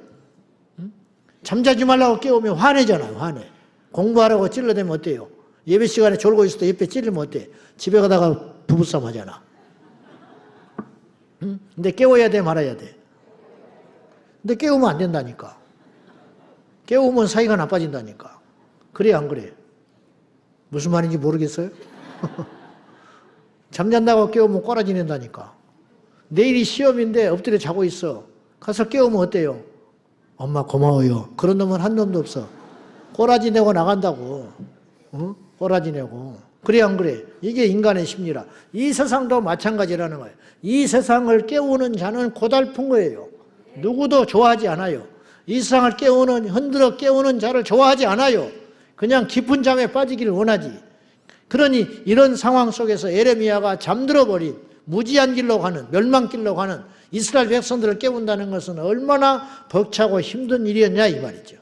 잠자지 말라고 깨우면 화내잖아요. 화내. 공부하라고 찔러대면 어때요? 예배 시간에 졸고 있을 때 옆에 찔리면 어때? 집에 가다가 부부싸움 하잖아. 근데 깨워야 돼 말아야 돼? 근데 깨우면 안 된다니까. 깨우면 사이가 나빠진다니까. 그래 안 그래? 무슨 말인지 모르겠어요? 잠잔다고 깨우면 꼬라지 낸다니까. 내일이 시험인데 엎드려 자고 있어. 가서 깨우면 어때요? 엄마 고마워요. 그런 놈은 한 놈도 없어. 꼬라지 내고 나간다고. 어? 꼬라지 내고. 그래 안 그래? 이게 인간의 심리라. 이 세상도 마찬가지라는 거예요. 이 세상을 깨우는 자는 고달픈 거예요. 누구도 좋아하지 않아요. 이 세상을 깨우는, 흔들어 깨우는 자를 좋아하지 않아요. 그냥 깊은 잠에 빠지기를 원하지. 그러니 이런 상황 속에서 예레미야가 잠들어버린 무지한 길로 가는, 멸망길로 가는 이스라엘 백성들을 깨운다는 것은 얼마나 벅차고 힘든 일이었냐 이 말이죠.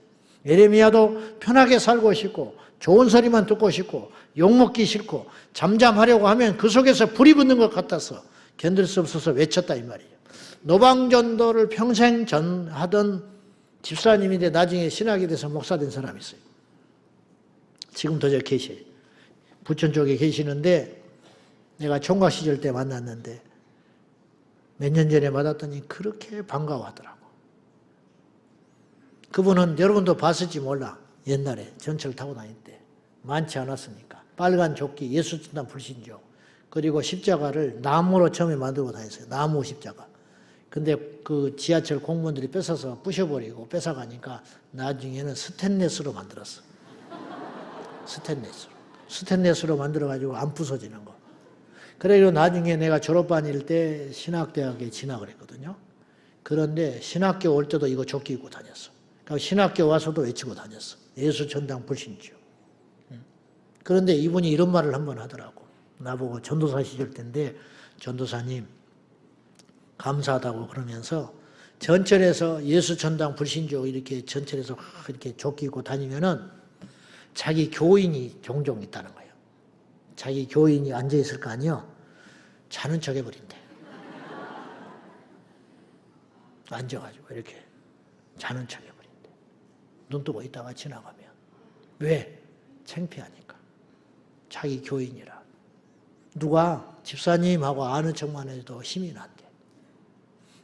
예레미야도 편하게 살고 싶고 좋은 소리만 듣고 싶고 욕먹기 싫고 잠잠하려고 하면 그 속에서 불이 붙는 것 같아서 견딜 수 없어서 외쳤다 이 말이에요. 노방전도를 평생 전하던 집사님인데 나중에 신학에 대해서 목사 된 사람이 있어요. 지금도 저 계셔요. 부천 쪽에 계시는데 내가 총각 시절 때 만났는데 몇 년 전에 만났더니 그렇게 반가워하더라고. 그분은 여러분도 봤을지 몰라. 옛날에 전철 타고 다닐 때 많지 않았으니까 빨간 조끼 예수전당 불신조 그리고 십자가를 나무로 처음에 만들고 다녔어요. 나무 십자가. 근데 그 지하철 공무원들이 뺏어서 부셔버리고 뺏어가니까 나중에는 스테인레스로 만들었어. 스테인레스로 만들어가지고 안 부서지는 거. 그래서 나중에 내가 졸업반일 때 신학대학에 진학을 했거든요. 그런데 신학교 올 때도 이거 조끼 입고 다녔어. 그러니까 신학교 와서도 외치고 다녔어. 예수 전당 불신지요. 그런데 이분이 이런 말을 한번 하더라고. 나보고 전도사 시절 때인데 전도사님 감사하다고 그러면서 전철에서 예수 전당 불신지요 이렇게 전철에서 이렇게 조끼 입고 다니면은 자기 교인이 종종 있다는 거예요. 자기 교인이 앉아있을 거 아니요? 자는 척 해버린대. 앉아가지고 이렇게 자는 척 해버린대. 눈 뜨고 있다가 지나가면. 왜? 창피하니까. 자기 교인이라. 누가 집사님하고 아는 척만 해도 힘이 난대.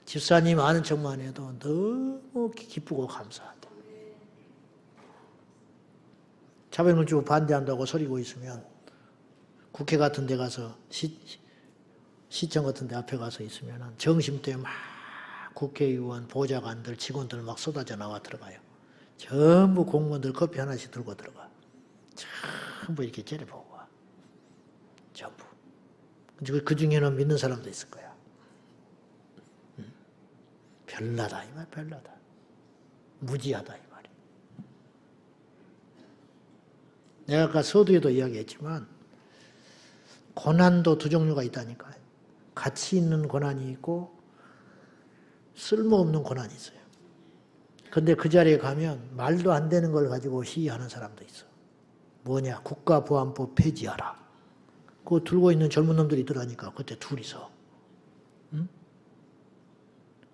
집사님 아는 척만 해도 너무 기쁘고 감사하대. 차별금지구 반대한다고 소리고 있으면 국회 같은 데 가서 시청 같은 데 앞에 가서 있으면 점심때 막 국회의원, 보좌관들, 직원들 막 쏟아져 나와 들어가요. 전부 공무원들 커피 하나씩 들고 들어가. 전부 이렇게 째려보고 와. 전부. 그 중에는 믿는 사람도 있을 거야. 별나다 이 말, 별나다. 무지하다 이 말이. 내가 아까 서두에도 이야기했지만 고난도 두 종류가 있다니까요. 가치 있는 고난이 있고 쓸모없는 고난이 있어요. 근데 그 자리에 가면 말도 안 되는 걸 가지고 시위하는 사람도 있어. 뭐냐? 국가보안법 폐지하라. 그거 들고 있는 젊은 놈들이 있더라니까. 그때 둘이서. 응?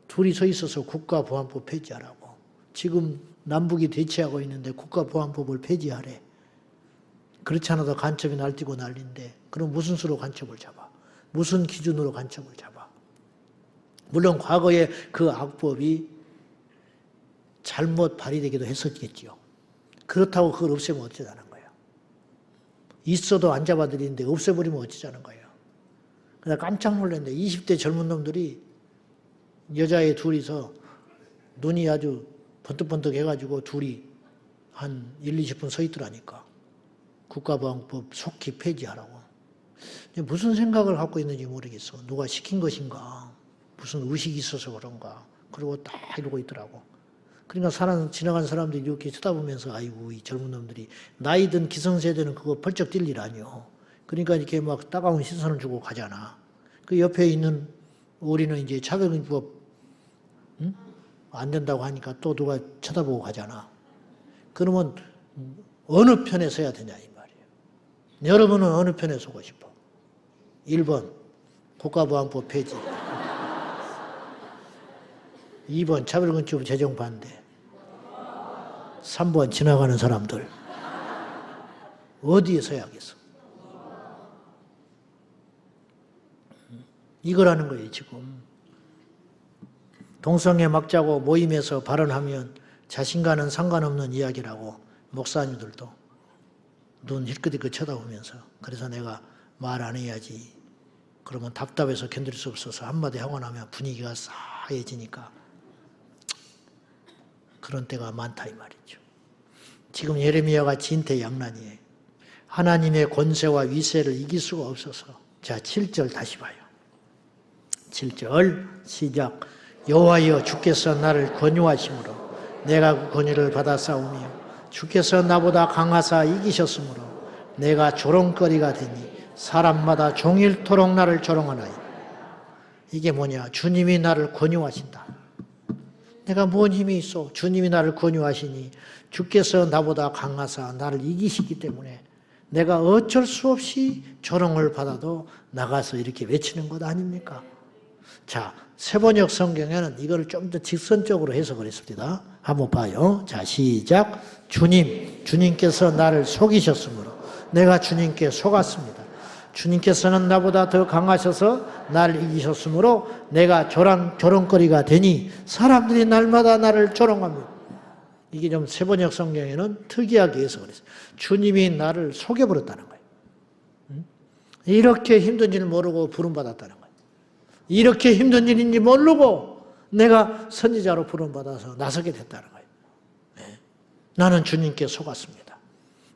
둘이 서 있어서 국가보안법 폐지하라고. 지금 남북이 대치하고 있는데 국가보안법을 폐지하래. 그렇지 않아도 간첩이 날뛰고 난리인데 그럼 무슨 수로 간첩을 잡아? 무슨 기준으로 간첩을 잡아? 물론 과거에 그 악법이 잘못 발휘되기도 했었겠지요. 그렇다고 그걸 없애면 어쩌자는 거예요. 있어도 안 잡아들이는데 없애버리면 어쩌자는 거예요. 그래서 깜짝 놀랐는데 20대 젊은 놈들이 여자애 둘이서 눈이 아주 번뜩번뜩 해가지고 둘이 한 1, 20분 서 있더라니까. 국가보안법 속히 폐지하라고. 무슨 생각을 갖고 있는지 모르겠어. 누가 시킨 것인가. 무슨 의식이 있어서 그런가. 그리고 딱 이러고 있더라고. 그러니까 지나간 사람들이 이렇게 쳐다보면서 아이고 이 젊은 놈들이 나이 든 기성세대는 그거 펄쩍 뛸 일 아니요. 그러니까 이렇게 막 따가운 시선을 주고 가잖아. 그 옆에 있는 우리는 이제 차별금지법 안 된다고 하니까 또 누가 쳐다보고 가잖아. 그러면 어느 편에 서야 되냐 이 말이에요. 여러분은 어느 편에 서고 싶어? 1번 국가보안법 폐지, 2번 차별금지법 제정 반대, 3번 지나가는 사람들. 어디에 서야겠어? 이거라는 거예요 지금. 동성애 막자고 모임에서 발언하면 자신과는 상관없는 이야기라고 목사님들도 눈 힐끗힐끗 쳐다보면서 그래서 내가 말 안 해야지. 그러면 답답해서 견딜 수 없어서 한마디 하고 나면 분위기가 싸해지니까 그런 때가 많다 이 말이죠. 지금 예레미야가 진퇴양난이에요. 하나님의 권세와 위세를 이길 수가 없어서. 자 7절 다시 봐요. 7절 시작. 여호와여 주께서 나를 권유하심으로 내가 그 권유를 받아 싸우며 주께서 나보다 강하사 이기셨으므로 내가 조롱거리가 되니 사람마다 종일토록 나를 조롱하나이다. 이게 뭐냐? 주님이 나를 권유하신다. 내가 뭔 힘이 있어? 주님이 나를 권유하시니 주께서 나보다 강하사 나를 이기시기 때문에 내가 어쩔 수 없이 조롱을 받아도 나가서 이렇게 외치는 것 아닙니까? 자, 세번역 성경에는 이걸 좀 더 직선적으로 해석을 했습니다. 한번 봐요. 자, 시작. 주님께서 나를 속이셨으므로 내가 주님께 속았습니다. 주님께서는 나보다 더 강하셔서 나를 이기셨으므로 내가 조롱거리가 되니 사람들이 날마다 나를 조롱합니다. 이게 좀 세번역 성경에는 특이하게 해석을 했어요. 주님이 나를 속여버렸다는 거예요. 이렇게 힘든 줄 모르고 부름받았다는 거예요. 이렇게 힘든 일인지 모르고 내가 선지자로 부름받아서 나서게 됐다는 거예요. 네. 나는 주님께 속았습니다.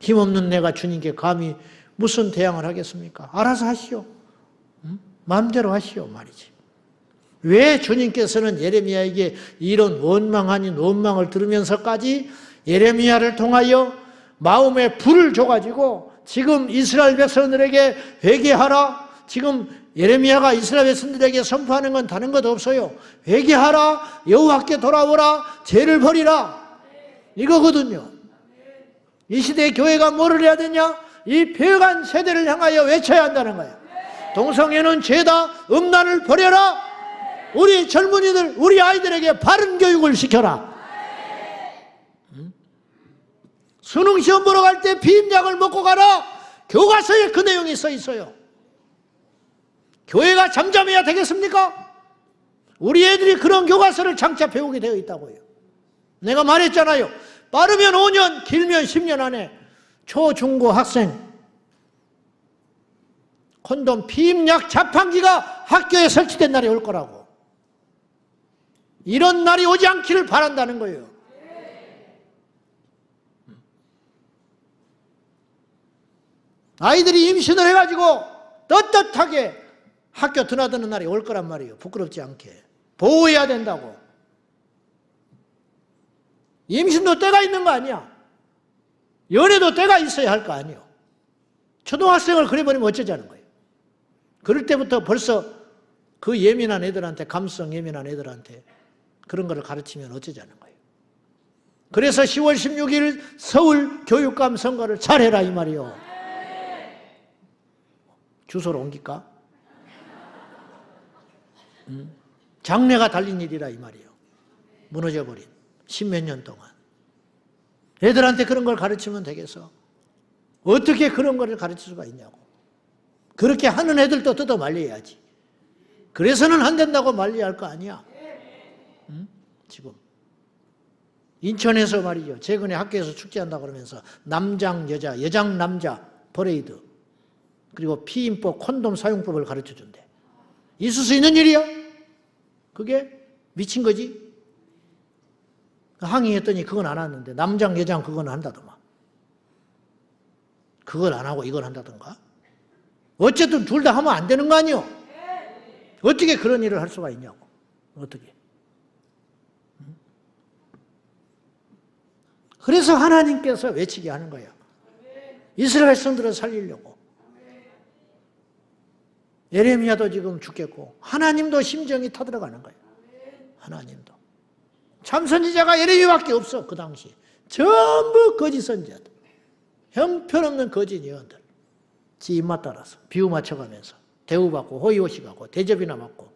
힘없는 내가 주님께 감히 무슨 대항을 하겠습니까? 알아서 하시오. 마음대로 하시오 말이지. 왜 주님께서는 예레미야에게 이런 원망 아닌 원망을 들으면서까지 예레미야를 통하여 마음에 불을 줘가지고 지금 이스라엘 백성들에게 회개하라. 지금 예레미야가 이스라엘 백성들에게 선포하는 건 다른 것 없어요. 회개하라. 여호와께 돌아오라. 죄를 버리라. 이거거든요. 이 시대의 교회가 뭐를 해야 되냐? 이 배어간 세대를 향하여 외쳐야 한다는 거예요. 동성애는 죄다. 음란을 버려라. 우리 젊은이들, 우리 아이들에게 바른 교육을 시켜라. 수능시험 보러 갈 때 비임약을 먹고 가라. 교과서에 그 내용이 써 있어요. 교회가 잠잠해야 되겠습니까? 우리 애들이 그런 교과서를 장차 배우게 되어 있다고요. 내가 말했잖아요. 빠르면 5년, 길면 10년 안에 초, 중고 학생 콘돔 피임약 자판기가 학교에 설치된 날이 올 거라고. 이런 날이 오지 않기를 바란다는 거예요. 아이들이 임신을 해가지고 떳떳하게 학교 드나드는 날이 올 거란 말이에요. 부끄럽지 않게. 보호해야 된다고. 임신도 때가 있는 거 아니야. 연애도 때가 있어야 할 거 아니에요. 초등학생을 그래버리면 어쩌자는 거예요. 그럴 때부터 벌써 그 예민한 애들한테, 감성 예민한 애들한테 그런 거를 가르치면 어쩌자는 거예요. 그래서 10월 16일 서울 교육감 선거를 잘해라 이 말이에요. 주소를 옮길까? 장래가 달린 일이라 이 말이에요. 무너져버린 10몇 년 동안 애들한테 그런 걸 가르치면 되겠어. 어떻게 그런 거를 가르칠 수가 있냐고. 그렇게 하는 애들도 뜯어 말려야지. 그래서는 안 된다고 말려야 할 거 아니야. 응? 지금 인천에서 말이죠. 최근에 학교에서 축제한다 그러면서 남장 여자, 여장 남자 퍼레이드, 그리고 피임법, 콘돔 사용법을 가르쳐준대. 있을 수 있는 일이야? 그게 미친 거지? 항의했더니 그건 안 하는데 남장 여장 그건 한다더만. 그걸 안 하고 이걸 한다던가? 어쨌든 둘 다 하면 안 되는 거 아니요? 어떻게 그런 일을 할 수가 있냐고. 어떻게? 그래서 하나님께서 외치게 하는 거야. 이스라엘 성들을 살리려고. 예레미야도 지금 죽겠고 하나님도 심정이 타들어가는 거예요. 하나님도. 참선지자가 예레미야밖에 없어. 그 당시 전부 거짓 선지자들, 형편없는 거짓 예언들, 지 입맛 따라서 비유 맞춰가면서 대우받고 호의호식하고 대접이나 받고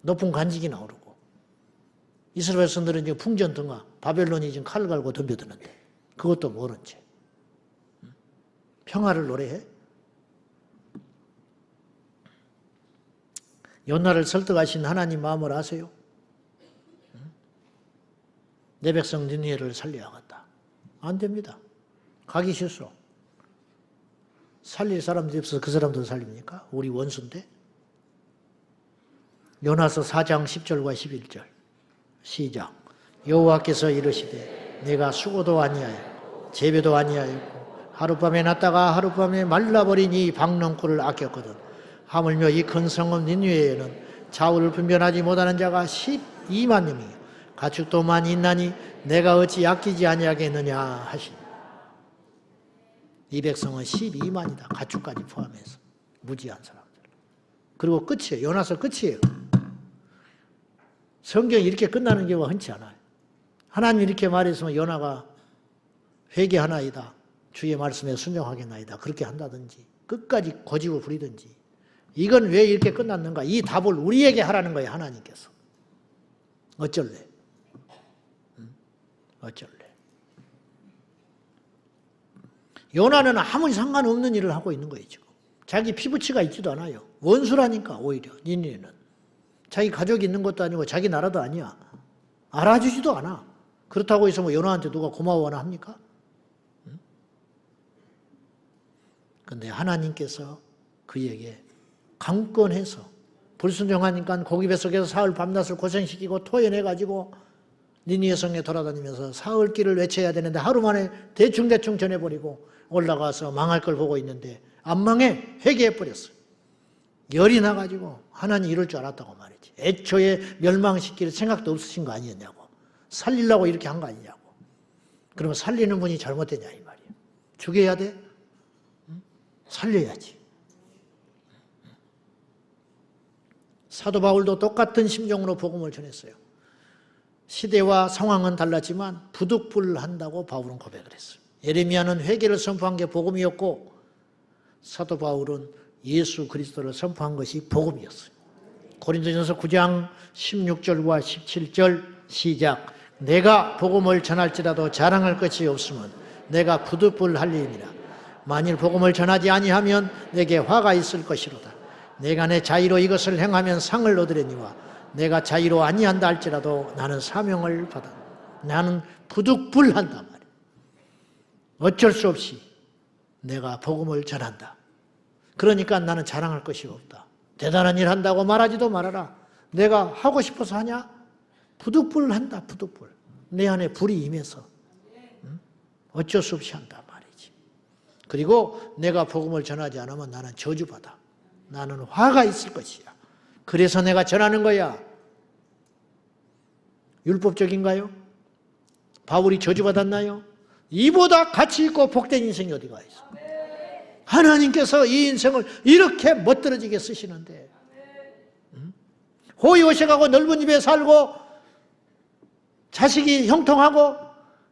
높은 간직이나 오르고. 이스라엘 성들은 지금 풍전등화, 바벨론이 지금 칼을 갈고 덤벼드는데 그것도 모른 채 평화를 노래해? 요나를 설득하신 하나님 마음을 아세요? 내 백성 니느웨를 살려야겠다. 안 됩니다. 가기 싫소. 살릴 사람들이 없어서 그 사람들 살립니까? 우리 원수인데. 요나서 4장 10절과 11절 시작. 여호와께서 이르시되 내가 수고도 아니하여 재배도 아니하였고 하룻밤에 났다가 하룻밤에 말라버린 이 박농쿨을 아꼈거든. 하물며 이 큰 성읍 니느웨에는 좌우를 분별하지 못하는 자가 12만 명이요 가축도 많이 있나니 내가 어찌 아끼지 아니하겠느냐 하시니. 이 백성은 12만이다. 가축까지 포함해서 무지한 사람들. 그리고 끝이에요. 요나서 끝이에요. 성경이 이렇게 끝나는 경우가 흔치 않아요. 하나님이 이렇게 말했으면 요나가 회개하나이다, 주의 말씀에 순종하겠나이다, 그렇게 한다든지 끝까지 고집을 부리든지. 이건 왜 이렇게 끝났는가? 이 답을 우리에게 하라는 거예요. 하나님께서. 어쩔래? 어쩔래? 요나는 아무 상관없는 일을 하고 있는 거예요. 지금 자기 피부치가 있지도 않아요. 원수라니까. 오히려 니느웨는 자기 가족이 있는 것도 아니고 자기 나라도 아니야. 알아주지도 않아. 그렇다고 해서 뭐 요나한테 누가 고마워하나 합니까? 그런데 하나님께서 그에게 강권해서 불순종하니까 고기 뱃속에서 사흘 밤낮을 고생시키고 토해내가지고 니느웨 성에 돌아다니면서 사흘 길을 외쳐야 되는데 하루 만에 대충대충 전해버리고 올라가서 망할 걸 보고 있는데 안 망해. 회개해버렸어요. 열이 나가지고 하나님 이럴 줄 알았다고 말이지. 애초에 멸망시킬 생각도 없으신 거 아니었냐고. 살리려고 이렇게 한 거 아니냐고. 그러면 살리는 분이 잘못되냐 이 말이에요. 죽여야 돼? 살려야지. 사도 바울도 똑같은 심정으로 복음을 전했어요. 시대와 상황은 달랐지만 부득불한다고 바울은 고백을 했어요. 예레미야는 회개를 선포한 게 복음이었고 사도 바울은 예수 그리스도를 선포한 것이 복음이었어요. 고린도전서 9장 16절과 17절 시작. 내가 복음을 전할지라도 자랑할 것이 없으면 내가 부득불할리니라. 만일 복음을 전하지 아니하면 내게 화가 있을 것이로다. 내가 내 자의로 이것을 행하면 상을 얻으려니와 내가 자의로 아니한다 할지라도 나는 사명을 받아. 나는 부득불한다 말이야. 어쩔 수 없이 내가 복음을 전한다. 그러니까 나는 자랑할 것이 없다. 대단한 일 한다고 말하지도 말아라. 내가 하고 싶어서 하냐? 부득불한다. 부득불. 내 안에 불이 임해서 어쩔 수 없이 한다 말이지. 그리고 내가 복음을 전하지 않으면 나는 저주받아. 나는 화가 있을 것이야. 그래서 내가 전하는 거야. 율법적인가요? 바울이 저주받았나요? 이보다 가치 있고 복된 인생이 어디가 있어? 하나님께서 이 인생을 이렇게 멋들어지게 쓰시는데 호의호식하고 넓은 집에 살고 자식이 형통하고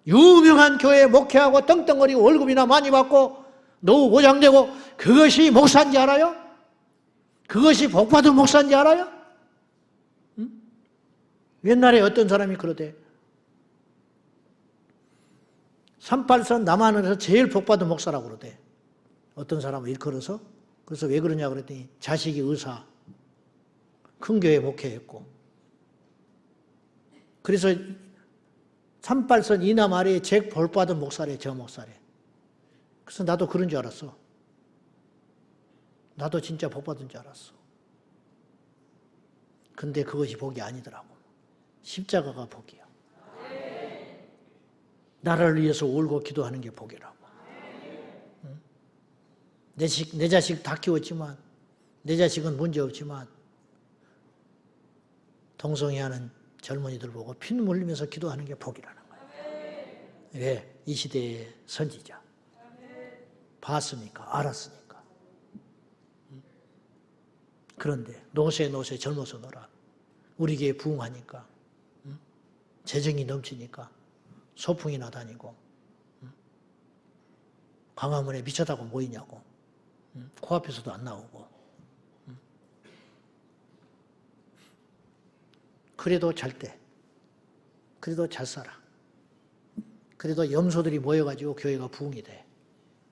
유명한 교회에 목회하고 떵떵거리고 월급이나 많이 받고 노후 보장되고 그것이 목사인지 알아요? 그것이 복받은 목사인지 알아요? 옛날에 어떤 사람이 그러대. 38선 남한에서 제일 복받은 목사라고 그러대. 어떤 사람을 일컬어서. 그래서 왜 그러냐 그랬더니 자식이 의사, 큰 교회 목회했고. 그래서 38선 이남 아래에 제일 복받은 목사래, 저 목사래. 그래서 나도 그런 줄 알았어. 나도 진짜 복받은 줄 알았어. 근데 그것이 복이 아니더라고. 십자가가 복이야. 나를 위해서 울고 기도하는 게 복이라고. 응? 내 자식 다 키웠지만, 내 자식은 문제없지만, 동성애하는 젊은이들 보고 피눈물 흘리면서 기도하는 게 복이라는 거야. 왜? 이 시대의 선지자. 봤으니까, 알았으니까. 응? 그런데 노세 젊어서 놀아. 우리 교회 부흥하니까, 응? 재정이 넘치니까 소풍이 나다니고, 응? 광화문에 미쳤다고 모이냐고, 응? 코앞에서도 안 나오고. 응? 그래도 잘 때, 그래도 잘 살아. 그래도 염소들이 모여가지고 교회가 부흥이 돼.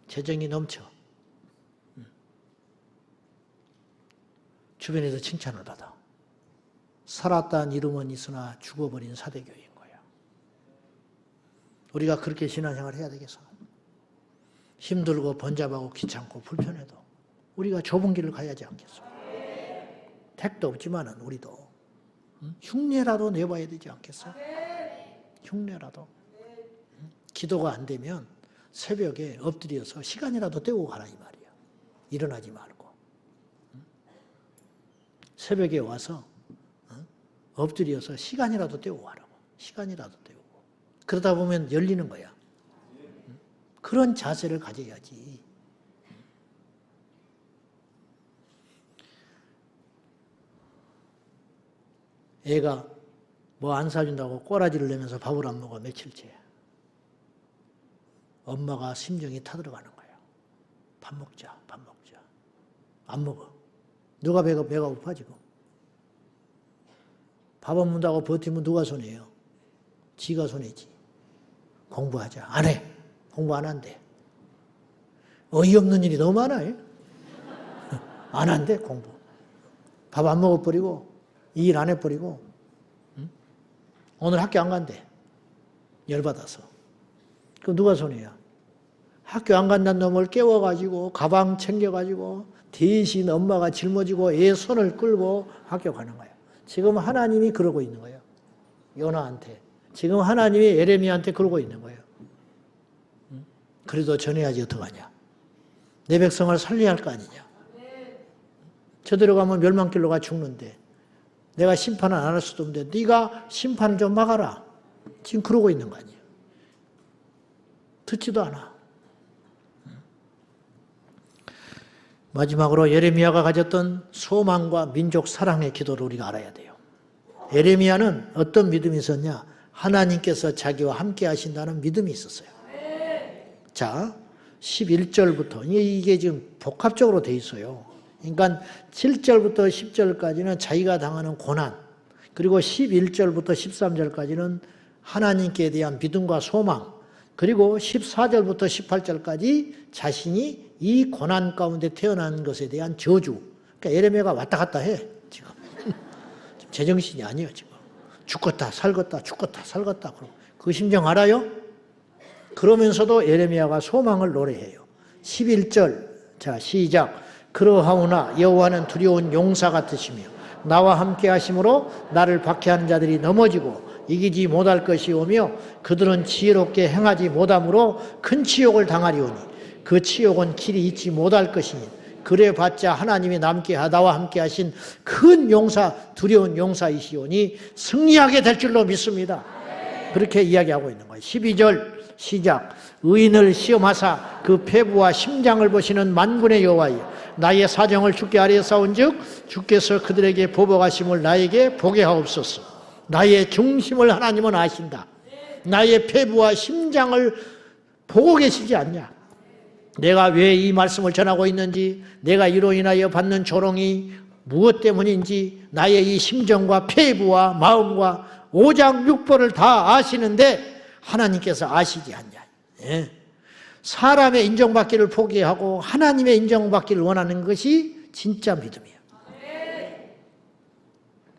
재정이 넘쳐. 응? 주변에서 칭찬을 받아. 살았다는 이름은 있으나 죽어버린 사대교회인 거야. 우리가 그렇게 신앙생활을 해야 되겠어. 힘들고 번잡하고 귀찮고 불편해도 우리가 좁은 길을 가야 하지 않겠어. 택도 없지만은 우리도 흉내라도 내봐야 되지 않겠어. 흉내라도. 기도가 안 되면 새벽에 엎드려서 시간이라도 때우고 가라 이 말이야. 일어나지 말고. 새벽에 와서 엎드려서 시간이라도 때우고 가라고. 시간이라도 때우고. 그러다 보면 열리는 거야. 그런 자세를 가져야지. 애가 뭐 안 사준다고 꼬라지를 내면서 밥을 안 먹어 며칠째. 엄마가 심정이 타들어가는 거야. 밥 먹자, 밥 먹자. 안 먹어. 누가 배가 고파 지금. 밥 안 먹는다고 버티면 누가 손해요? 지가 손해지. 공부하자. 안 해. 공부 안 한대. 어이없는 일이 너무 많아요. 안 한대 공부. 밥 안 먹어버리고 일 안 해버리고 오늘 학교 안 간대. 열받아서. 그럼 누가 손해야? 학교 안 간다는 놈을 깨워가지고 가방 챙겨가지고 대신 엄마가 짊어지고 애 손을 끌고 학교 가는 거야. 지금 하나님이 그러고 있는 거예요. 요나한테. 지금 하나님이 예레미야한테 그러고 있는 거예요. 그래도 전해야지 어떡하냐. 내 백성을 살려야 할 거 아니냐. 저대로 가면 멸망길로 가 죽는데 내가 심판을 안 할 수도 없는데 네가 심판 좀 막아라. 지금 그러고 있는 거 아니에요. 듣지도 않아. 마지막으로 예레미야가 가졌던 소망과 민족 사랑의 기도를 우리가 알아야 돼요. 예레미야는 어떤 믿음이 있었냐? 하나님께서 자기와 함께 하신다는 믿음이 있었어요. 자, 11절부터 이게 지금 복합적으로 돼 있어요. 그러니까 7절부터 10절까지는 자기가 당하는 고난, 그리고 11절부터 13절까지는 하나님께 대한 믿음과 소망, 그리고 14절부터 18절까지 자신이 이 고난 가운데 태어난 것에 대한 저주. 그러니까 예레미야가 왔다 갔다 해 지금. 제정신이 아니에요 지금. 죽겠다 살겠다 죽겠다 살겠다. 그 심정 알아요? 그러면서도 예레미야가 소망을 노래해요. 11절 자 시작. 그러하오나 여호와는 두려운 용사 같으시며 나와 함께 하심으로 나를 박해하는 자들이 넘어지고 이기지 못할 것이오며 그들은 지혜롭게 행하지 못함으로 큰 치욕을 당하리오니 그 치욕은 길이 잊지 못할 것이니 그래봤자 하나님이 나와 함께 하신 큰 용사 두려운 용사이시오니 승리하게 될 줄로 믿습니다. 그렇게 이야기하고 있는 거예요. 12절 시작. 의인을 시험하사 그 폐부와 심장을 보시는 만군의 여호와여 나의 사정을 주께 아뢰사온즉 주께서 그들에게 보복하심을 나에게 보게 하옵소서. 나의 중심을 하나님은 아신다. 나의 폐부와 심장을 보고 계시지 않냐. 내가 왜 이 말씀을 전하고 있는지, 내가 이로 인하여 받는 조롱이 무엇 때문인지 나의 이 심정과 폐부와 마음과 오장육부를 다 아시는데 하나님께서 아시지 않냐. 예. 사람의 인정받기를 포기하고 하나님의 인정받기를 원하는 것이 진짜 믿음이에요.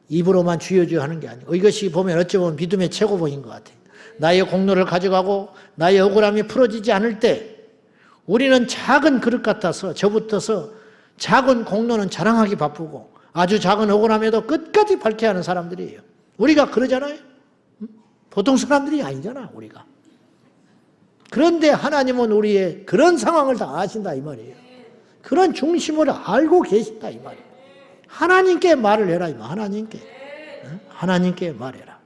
입으로만 주여 하는 게 아니고 이것이 보면 어찌 보면 믿음의 최고봉인 것 같아요. 나의 공로를 가져가고 나의 억울함이 풀어지지 않을 때 우리는 작은 그릇 같아서 저부터서 작은 공로는 자랑하기 바쁘고 아주 작은 억울함에도 끝까지 밝게 하는 사람들이에요. 우리가 그러잖아요. 보통 사람들이 아니잖아 우리가. 그런데 하나님은 우리의 그런 상황을 다 아신다 이 말이에요. 그런 중심을 알고 계신다 이 말이에요. 하나님께 말을 해라 이 말. 하나님께 말해라.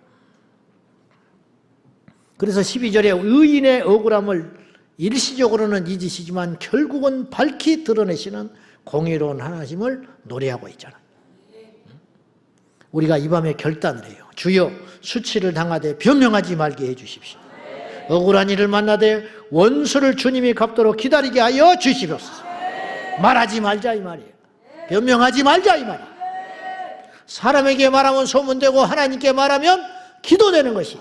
그래서 12절에 의인의 억울함을 일시적으로는 잊으시지만 결국은 밝히 드러내시는 공의로운 하나님을 노래하고 있잖아요. 우리가 이 밤에 결단을 해요. 주여 수치를 당하되 변명하지 말게 해주십시오. 억울한 일을 만나되 원수를 주님이 갚도록 기다리게 하여 주시옵소서. 말하지 말자 이 말이에요. 변명하지 말자 이 말이에요. 사람에게 말하면 소문되고 하나님께 말하면 기도되는 것이.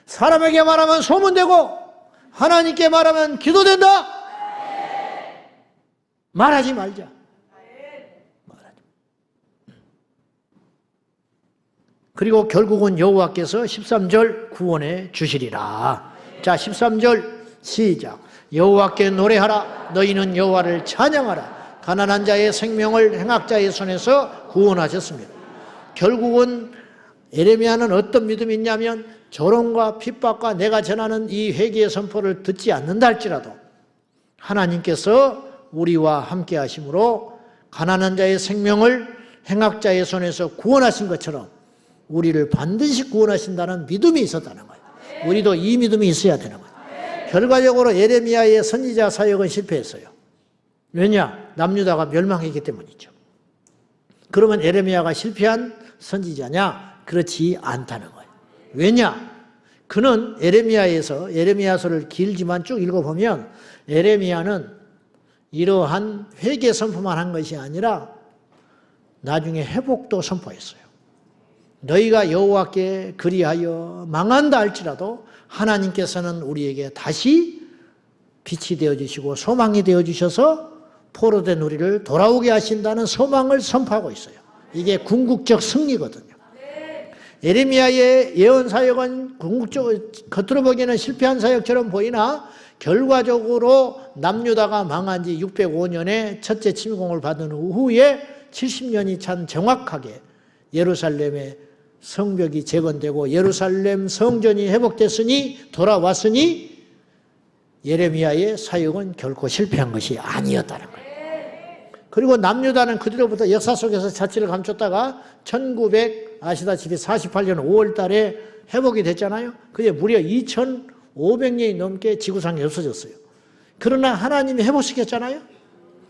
사람에게 말하면 소문되고 하나님께 말하면 기도된다. 말하지 말자. 그리고 결국은 여호와께서 13절 구원해 주시리라. 자, 13절 시작. 여호와께 노래하라. 너희는 여호와를 찬양하라. 가난한 자의 생명을 행악자의 손에서 구원하셨습니다. 결국은 예레미야는 어떤 믿음이 있냐면 조롱과 핍박과 내가 전하는 이 회개의 선포를 듣지 않는다 할지라도 하나님께서 우리와 함께 하심으로 가난한 자의 생명을 행악자의 손에서 구원하신 것처럼 우리를 반드시 구원하신다는 믿음이 있었다는 거예요. 우리도 이 믿음이 있어야 되는 거예요. 결과적으로 예레미야의 선지자 사역은 실패했어요. 왜냐? 남유다가 멸망했기 때문이죠. 그러면 예레미야가 실패한 선지자냐? 그렇지 않다는 거예요. 왜냐? 그는 예레미야서를 길지만 쭉 읽어보면 예레미야는 이러한 회개 선포만 한 것이 아니라 나중에 회복도 선포했어요. 너희가 여호와께 그리하여 망한다 할지라도 하나님께서는 우리에게 다시 빛이 되어주시고 소망이 되어주셔서 포로된 우리를 돌아오게 하신다는 소망을 선포하고 있어요. 이게 궁극적 승리거든요. 예레미야의 예언 사역은 궁극적으로 겉으로 보기에는 실패한 사역처럼 보이나 결과적으로 남유다가 망한 지 605년에 첫째 침공을 받은 후에 70년이 찬 정확하게 예루살렘의 성벽이 재건되고 예루살렘 성전이 회복됐으니 돌아왔으니 예레미야의 사역은 결코 실패한 것이 아니었다는 거예요. 그리고 남유다는 그 뒤로부터 역사 속에서 자취를 감췄다가 1900 48년 5월 달에 회복이 됐잖아요. 그게 무려 2500년이 넘게 지구상에 없어졌어요. 그러나 하나님이 회복시켰잖아요.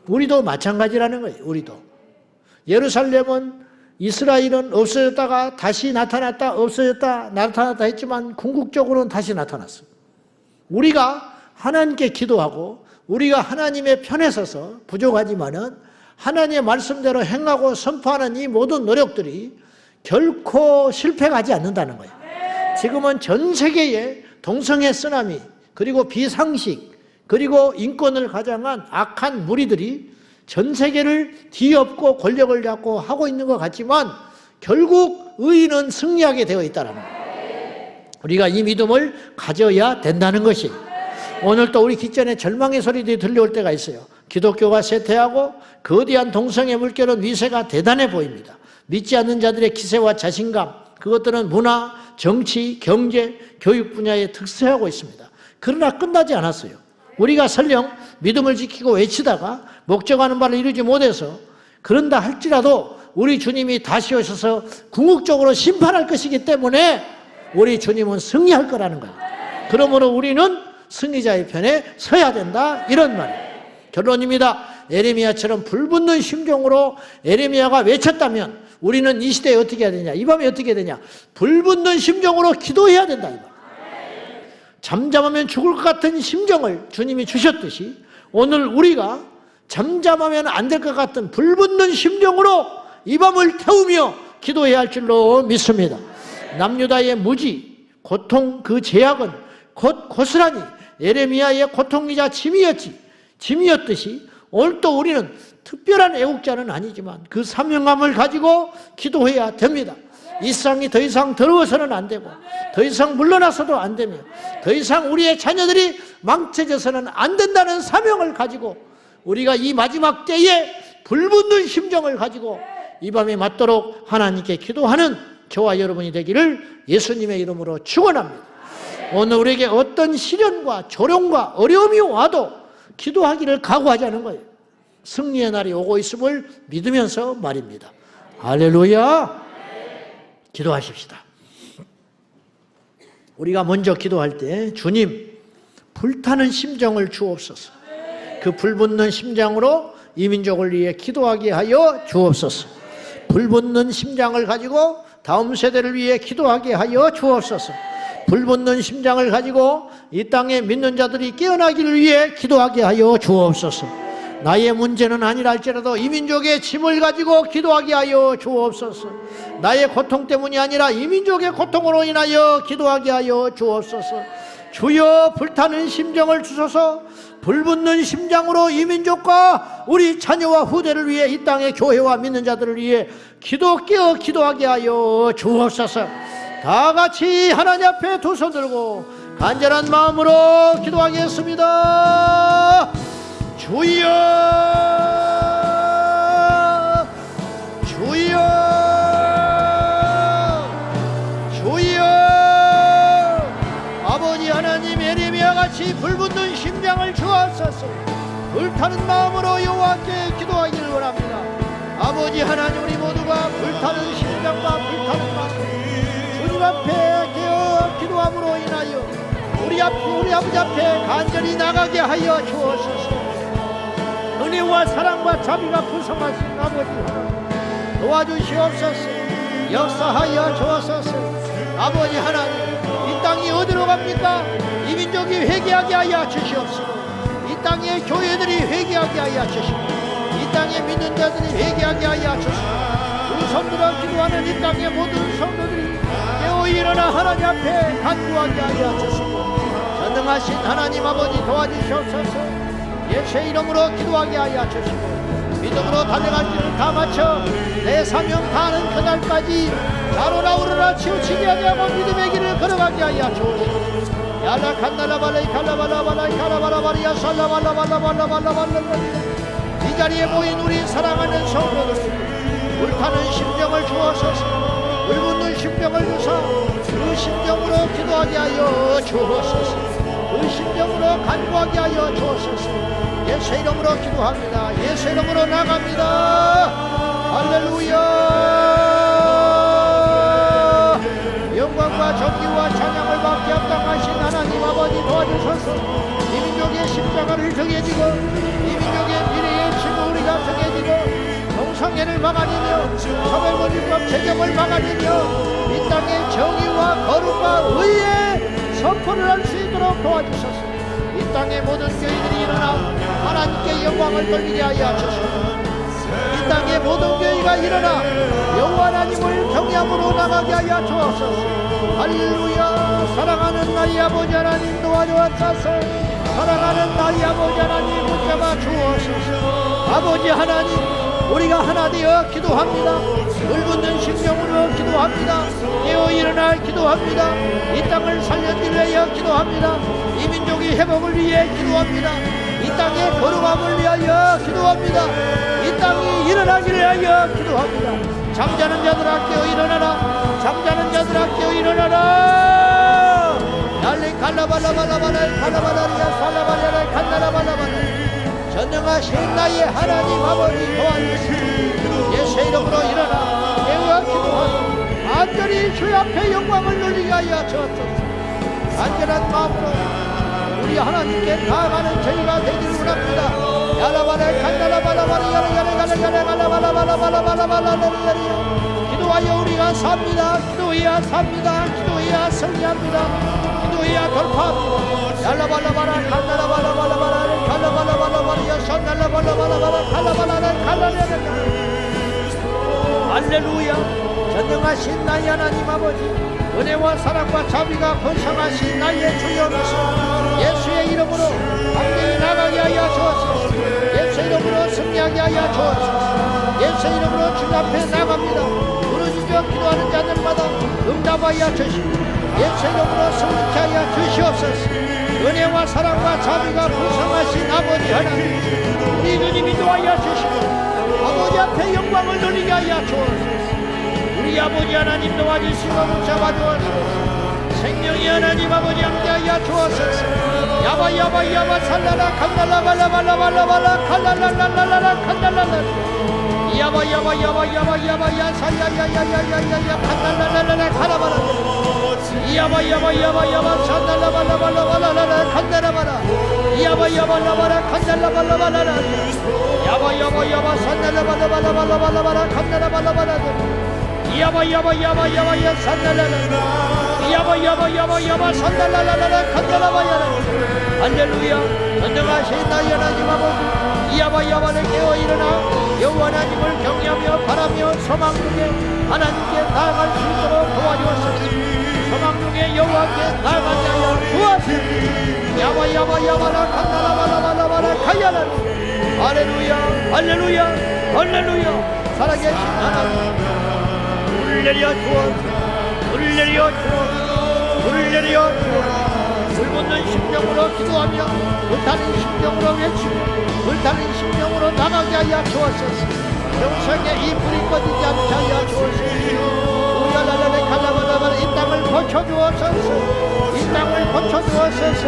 우리도 마찬가지라는 거예요. 우리도. 예루살렘은 이스라엘은 없어졌다가 다시 나타났다 없어졌다 나타났다 했지만 궁극적으로는 다시 나타났어요. 우리가 하나님께 기도하고 우리가 하나님의 편에 서서 부족하지만은 하나님의 말씀대로 행하고 선포하는 이 모든 노력들이 결코 실패하지 않는다는 거예요. 지금은 전 세계에 동성애 쓰나미 그리고 비상식 그리고 인권을 가장한 악한 무리들이 전 세계를 뒤엎고 권력을 잡고 하고 있는 것 같지만 결국 의인은 승리하게 되어 있다는 거예요. 우리가 이 믿음을 가져야 된다는 것이 오늘 또 우리 기전에 절망의 소리들이 들려올 때가 있어요. 기독교가 쇠퇴하고 거대한 동성애 물결은 위세가 대단해 보입니다. 믿지 않는 자들의 기세와 자신감 그것들은 문화, 정치, 경제, 교육 분야에 특세하고 있습니다. 그러나 끝나지 않았어요. 우리가 설령 믿음을 지키고 외치다가 목적하는 바를 이루지 못해서 그런다 할지라도 우리 주님이 다시 오셔서 궁극적으로 심판할 것이기 때문에 우리 주님은 승리할 거라는 거예요. 그러므로 우리는 승리자의 편에 서야 된다 이런 말이에요. 결론입니다. 예레미야처럼 불붙는 심정으로 예레미야가 외쳤다면 우리는 이 시대에 어떻게 해야 되냐? 이 밤에 어떻게 해야 되냐? 불붙는 심정으로 기도해야 된다 이 말. 잠잠하면 죽을 것 같은 심정을 주님이 주셨듯이 오늘 우리가 잠잠하면 안 될 것 같은 불붙는 심정으로 이 밤을 태우며 기도해야 할 줄로 믿습니다. 남유다의 무지, 고통, 그 제약은 곧 고스란히 예레미야의 고통이자 짐이었듯이 오늘 또 우리는 특별한 애국자는 아니지만 그 사명감을 가지고 기도해야 됩니다. 이 세상이 더 이상 더러워서는 안 되고 더 이상 물러나서도 안 되며 더 이상 우리의 자녀들이 망쳐져서는 안 된다는 사명을 가지고 우리가 이 마지막 때에 불붙는 심정을 가지고 이 밤에 맞도록 하나님께 기도하는 저와 여러분이 되기를 예수님의 이름으로 축원합니다. 오늘 우리에게 어떤 시련과 조롱과 어려움이 와도 기도하기를 각오하자는 거예요. 승리의 날이 오고 있음을 믿으면서 말입니다. 할렐루야. 기도하십시다. 우리가 먼저 기도할 때 주님 불타는 심정을 주옵소서. 그 불붙는 심장으로 이 민족을 위해 기도하게 하여 주옵소서. 불붙는 심장을 가지고 다음 세대를 위해 기도하게 하여 주옵소서. 불붙는 심장을 가지고 이 땅에 믿는 자들이 깨어나기를 위해 기도하게 하여 주옵소서. 나의 문제는 아니라 할지라도 이 민족의 짐을 가지고 기도하게 하여 주옵소서. 나의 고통 때문이 아니라 이 민족의 고통으로 인하여 기도하게 하여 주옵소서. 주여 불타는 심정을 주소서. 불붙는 심장으로 이 민족과 우리 자녀와 후대를 위해 이 땅의 교회와 믿는 자들을 위해 기도하게 하여 주옵소서. 다 같이 하나님 앞에 두 손 들고 간절한 마음으로 기도하겠습니다. 주여 주여 주여. 아버지 하나님, 예레미야 같이 불붙는 심장을 주옵소서. 불타는 마음으로 여호와께 기도하기를 원합니다. 아버지 하나님, 우리 모두가 불타는 심장과 불타는 마음 주님 앞에 깨어 기도함으로 인하여 우리 아버지 앞에 간절히 나가게 하여 주옵소서. 은혜와 사랑과 자비가 풍성하신 아버지 하나님, 도와주시옵소서. 역사하여 주옵소서. 아버지 하나님, 이 땅이 어디로 갑니까? 이 민족이 회개하게 하여 주시옵소서. 이 땅의 교회들이 회개하게 하여 주시고 이 땅의 믿는 자들이 회개하게 하여 주시고 우리 손들어 기도하는 이 땅의 모든 성도들이 깨어 일어나 하나님 앞에 간구하게 하여 주시고 전능하신 하나님 아버지 도와주시옵소서. 예수의 이름으로 기도하게 하여 주시고 믿음으로 달려갈 길을 다 마쳐 내 사명 다하는 그날까지 나로 나오르라 치우치게 하게 하고 믿음의 길을 걸어가게 하여 주시고 야라 칸나라발레이 칼라발라발라이 카라바라바리야 살라발라발라발라발라발라. 이 자리에 모인 우리 사랑하는 성도들, 불타는 심정을 주옵소서. 불붙는 심정을 주사 그 심정으로 기도하게 하여 주옵소서. 그 심정으로 간구하게 하여 주옵소서. 예수 이름으로 기도합니다. 예수 이름으로 나갑니다. 할렐루야. 영광과 존귀와 찬양을 받게 합당하신 하나님 아버지 도와주소서. 이 민족의 십자가를 정해지고 이 민족의 미래의 책을 우리가 정해지고 동성애를 막아내며 차별금지법 제정을 막아내며 이 땅의 정의와 거룩과 의의 선포를 할 수 있도록 도와주소서. 이 땅의 모든 교회들이 일어나 하나님께 영광을 돌리게 하여 주시고 이 땅의 모든 교회가 일어나 여호와 하나님을 경외함으로 나가게 하여 주옵소서. 할렐루야. 사랑하는 나의 아버지 하나님 도와주옵소서. 사랑하는 나의 아버지 하나님 붙잡아 주옵소서. 아버지 하나님, 우리가 하나 되어 기도합니다. 불붙는 심령으로 기도합니다. 깨어 일어나 기도합니다. 이 땅을 살려주기 위하여 기도합니다. 이 민족의 회복을 위해 기도합니다. 이 땅의 거룩함을 위하여 기도합니다. 이 땅이 일어나기를 위하여 기도합니다. 잠자는 자들아 깨어 일어나라. 잠자는 자들아 깨어 일어나라. 날리 칼라발라발라발라 칼라발라리아 살라발라라 칼라라발라발라. 전능하신 나의 하나님 아버지 도와주시고 예수 이름으로 일어나 깨어 기도하고 간절히 주 앞에 영광을 누리게 하여 주옵소서. 간절한 마음으로 우리 하나님께 나아가는 저희가 되기를 원합니다. 야라바라 간다라바라바라 야라야라야라야라야라야라야라야라야라야라야라. 기도하여 우리가 삽니다. 기도해야 삽니다. 기도해야 승리합니다. 기도해야 돌파합니다. 야라바라바라 간다라바라바라바라 갈라바라바라바라 야산날라바라바라바라 갈라바라라 갈라야라야. 할렐루야. 전능하신 나의 하나님 아버지, 은혜와 사랑과 자비가 번성하신 나의 주여로서 예수의 이름으로 강력히 나가게 하여 주옵소서. 예수 이름으로 승리하게 하여 주옵소서. 예수 이름으로 주 앞에 나갑니다. 부르짖어 기도하는 자들마다 응답하여 주시고 예수 이름으로 승리케 하여 주시옵소서. 은혜와 사랑과 자비가 풍성하신 아버지 하나님, 우리 주님이 도와여 주시고 아버지 앞에 영광을 돌리게 하여 주옵소서. 우리 아버지 하나님 도와주시고 붙잡아 주옵소서. 생명의 하나님 아버지 함께하여 주옵소서. 야바 살라라 칸달라 발라발라발라발라 칼랄랄랄랄라 칸달랄라 야바 사야야야야야야야 칸달랄랄라 카라바라 야바 산달라발라발라발라 칸달라바라 야바라바라 칸달라발라발라 야바 산달라발라발라발라 칸달라발라발라 야바야 산달라라 야바 산달라라라 칸달라바야 할렐루야. 전능하신 나의 하나님 아버지, 야바를 깨어 일어나 여호와 하나님을 경외하며 바라며 소망 중에 하나님께 나아갈 수 있도록 도와주옵소서. 소망 중에 여호와께 나아가게 하여 주옵소서. 야바라 칸달라바라바라바라 카야라. 할렐루야. 살아계신 하나님, 불을 내려 주옵소서. 불붙는 심령으로 기도하며 불타는 심령으로 외치고 불타는 심령으로 나가게 하여 주옵소서. 영생에 이 불이 꺼지지 않게 하여 주옵소서. 우야라라레 칼라바라바라 이 땅을 고쳐주옵소서. 이 땅을 고쳐주옵소서.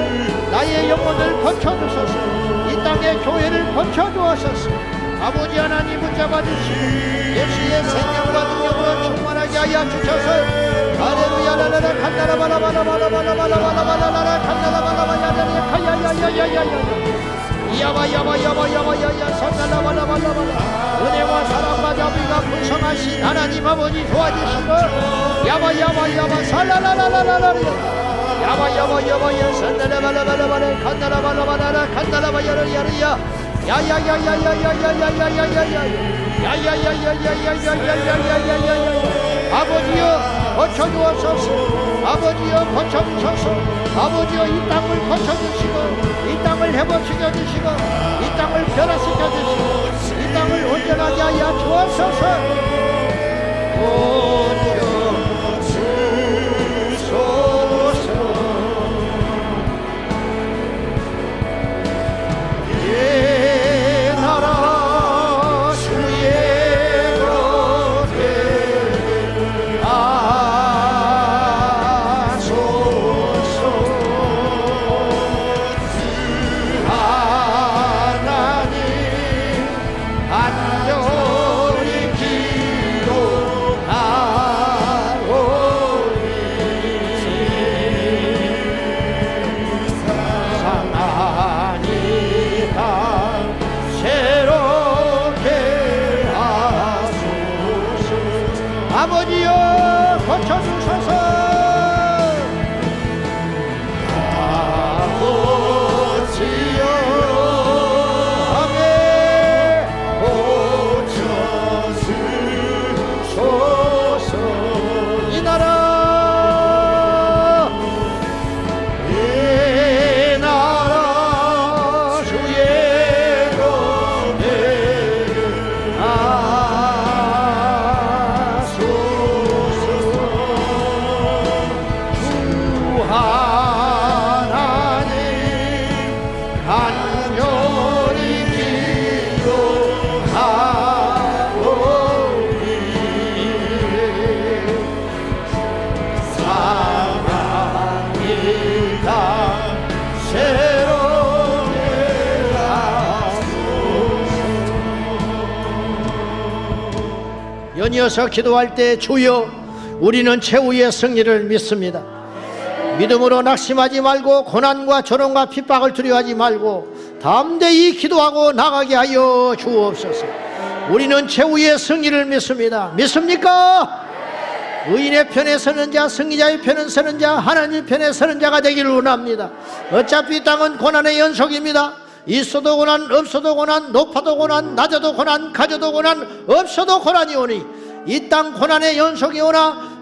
나의 영혼을 고쳐주소서. 이 땅의 교회를 고쳐주옵소서. 아버지 하나님 붙잡아주시고 예수의 생명과 능력으로 충만하게 하여 주셔서 할렐루야 라라라 칸다라바라바라바라바라바라바라바라바라 칸다라바라바야라라 카야야야야야야 야바야바야바야바야야 산다라바라바라바라 은혜와 사랑과 자비가 풍성하신 하나님 아버지 도와주시고 야바야바야바 살라라라라라라 야바야바야바야 산다라바라바라바라 칸다라바라바라라 칸다라바야라야라야 아버지여 고쳐주옵소서. 아버지여 고쳐주소서. 아버지여 이 땅을 고쳐주시고 이 땅을 회복시켜주시고 이 땅을 변화시켜주시고 이 땅을 온전하게 하여 주옵소서. 아버지여 고쳐주소서. 연이어서 기도할 때 주여 우리는 최후의 승리를 믿습니다. 믿음으로 낙심하지 말고 고난과 조롱과 핍박을 두려워하지 말고 담대히 기도하고 나가게 하여 주옵소서. 우리는 최후의 승리를 믿습니다. 믿습니까? 의인의 편에 서는 자, 승리자의 편에 서는 자, 하나님 편에 서는 자가 되기를 원합니다. 어차피 이 땅은 고난의 연속입니다. 있어도 고난, 없어도 고난, 높아도 고난, 낮아도 고난, 가져도 고난, 없어도 고난이 오니 이 땅 고난의 연속이 오나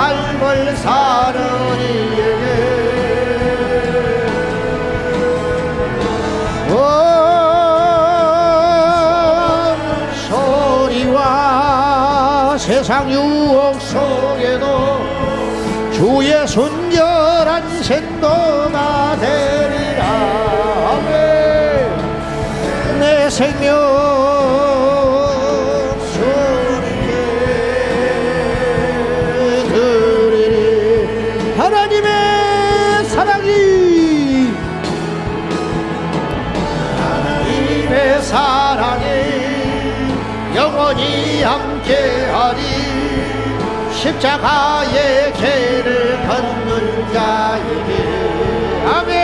삶을 사는 이에게 소리와 세상 유혹 속에도 주의 순결한 생도가 되리라. 아멘. 내 생명 주님께 드리리. 하나님의 사랑이 영원히 함께하리. 십자가의 길을 걷는 자에게 아멘.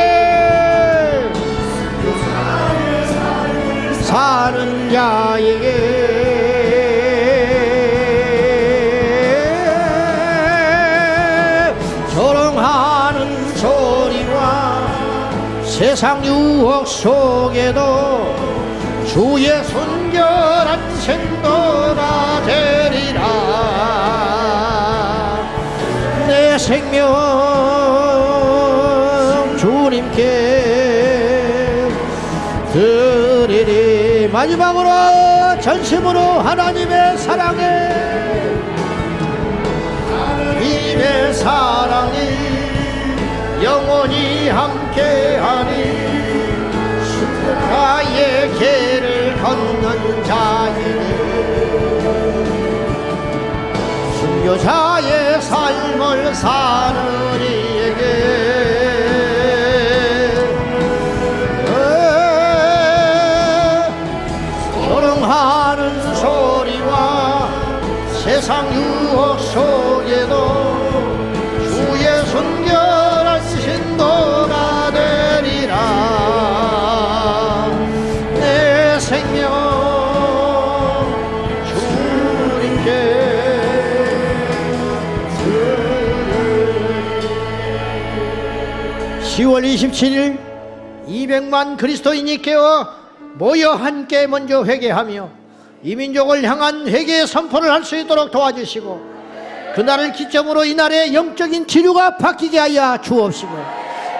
사는 자에게 조롱하는 소리와 세상 유혹 속에도 주의 순결한 생도가 되리라. 내 생명 주님께 드리리. 마지막으로 전심으로 하나님의 사랑에 하나님의 사랑이 영원히 함께하니 나의 길을 걷는 자에게 순교자의 삶을 사는 이에게 조롱하는 소리와 세상 유혹 속에도 주의 순결한 신도가 되리라. 생명 주님께 10월 27일 200만 그리스도인이 깨어 모여 함께 먼저 회개하며 이민족을 향한 회개의 선포를 할 수 있도록 도와주시고 그날을 기점으로 이날의 영적인 기류가 바뀌게 하여 주옵시고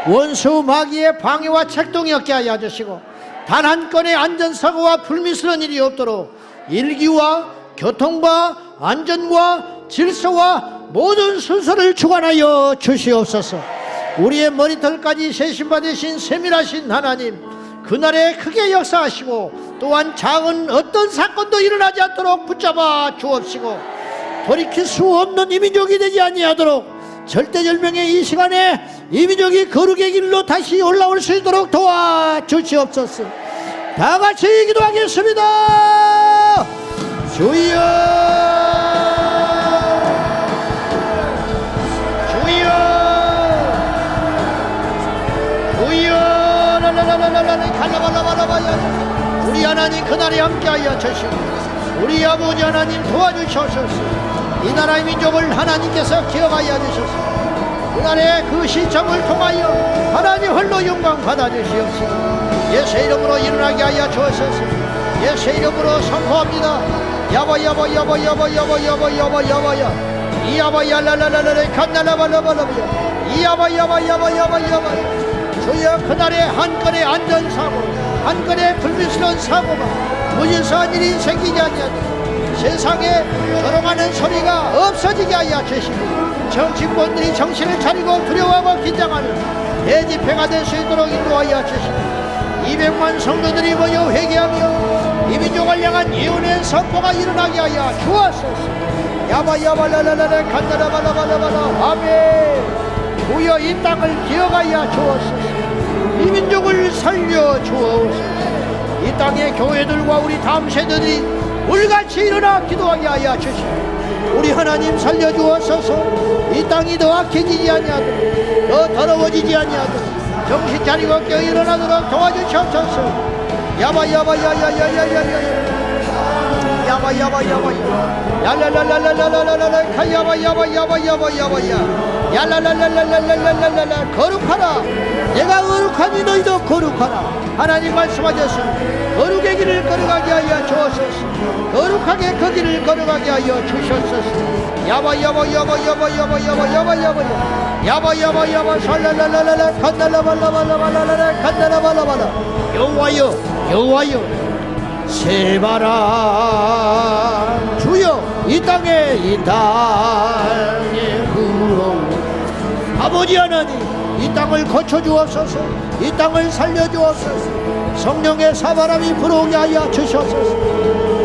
원수 마귀의 방해와 책동이 없게 하여 주시고 단 한 건의 안전사고와 불미스러운 일이 없도록 일기와 교통과 안전과 질서와 모든 순서를 주관하여 주시옵소서. 우리의 머리털까지 세심받으신 세밀하신 하나님, 그날에 크게 역사하시고 또한 작은 어떤 사건도 일어나지 않도록 붙잡아 주옵시고 돌이킬 수 없는 이민족이 되지 아니하도록 절대절명의 이 시간에 이민족이 거룩의 길로 다시 올라올 수 있도록 도와주시옵소서. 다 같이 기도하겠습니다. 주여 주여 주여 라라라라라라 갈라발라발라바야. 우리 하나님 그날에 함께하여 주시고 우리 아버지 하나님 도와주셔서 이 나라의 민족을 하나님께서 기억하여 주셔서 그날의 그 시점을 통하여 하나님 홀로 영광 받아주시옵시고 예수의 이름으로 일어나게 하여 주옵소서. 예수의 이름으로 선포합니다. 야바야바야바야바야바야바야바야바야 이야바야 라라라라라 칸나라발라발라바야 이야바야바야바야바야바야. 주여 그날의 한 건의 안전사고 한 건의 불미스러운 사고가 무질서한 일이 생기지 아니하도록 세상에 조롱하는 소리가 없어지게 하여 주시고 정치권들이 정신을 차리고 두려워하고 긴장하는 대집회가 될 수 있도록 인도하여 주시고 200만 성도들이 모여 회개하며 이민족을 향한 예언의 선포가 일어나게 하여 주옵소서. 야바야발라라라라 간다라발라발라발라 아멘. 주여 이 땅을 기억하여 주옵소서. 이민족을 살려 주옵소서. 이 땅의 교회들과 우리 다음 세대들이 물같이 일어나 기도하게 하여 주시고 우리 하나님 살려주옵소서. 이 땅이 더 악해지지 아니하도록 더 더러워지지 아니하도록 정신 차리고 깨어 일어나도록 도와주시옵소서. 야바야바야야야야야야 야바야바야바야 야라라라라라라라라 카야바야바야바야바야바야 야라라라라라라라라라 거룩하라. 내가 거룩하니 너희도 거룩하라. 하나님 말씀하셨습니다. 거룩의 길을 걸어가 걸어가게 하여 주옵소서. 거룩하게 그 길을 걸어가게 하여 주셨소서. 야바 야바 야바 야바 야바 야바 야바 야바 야바 야바 야바 살랄랄랄랄라 간달라발라발라발라라 간달라발라발라. 여호와여 여호와여 새바람 주여 이 땅에 불어. 아버지 하나님 이 땅을 거쳐주옵소서. 이 땅을 살려주옵소서. 성령의 사바람이 불어오게 하여 주셨소서.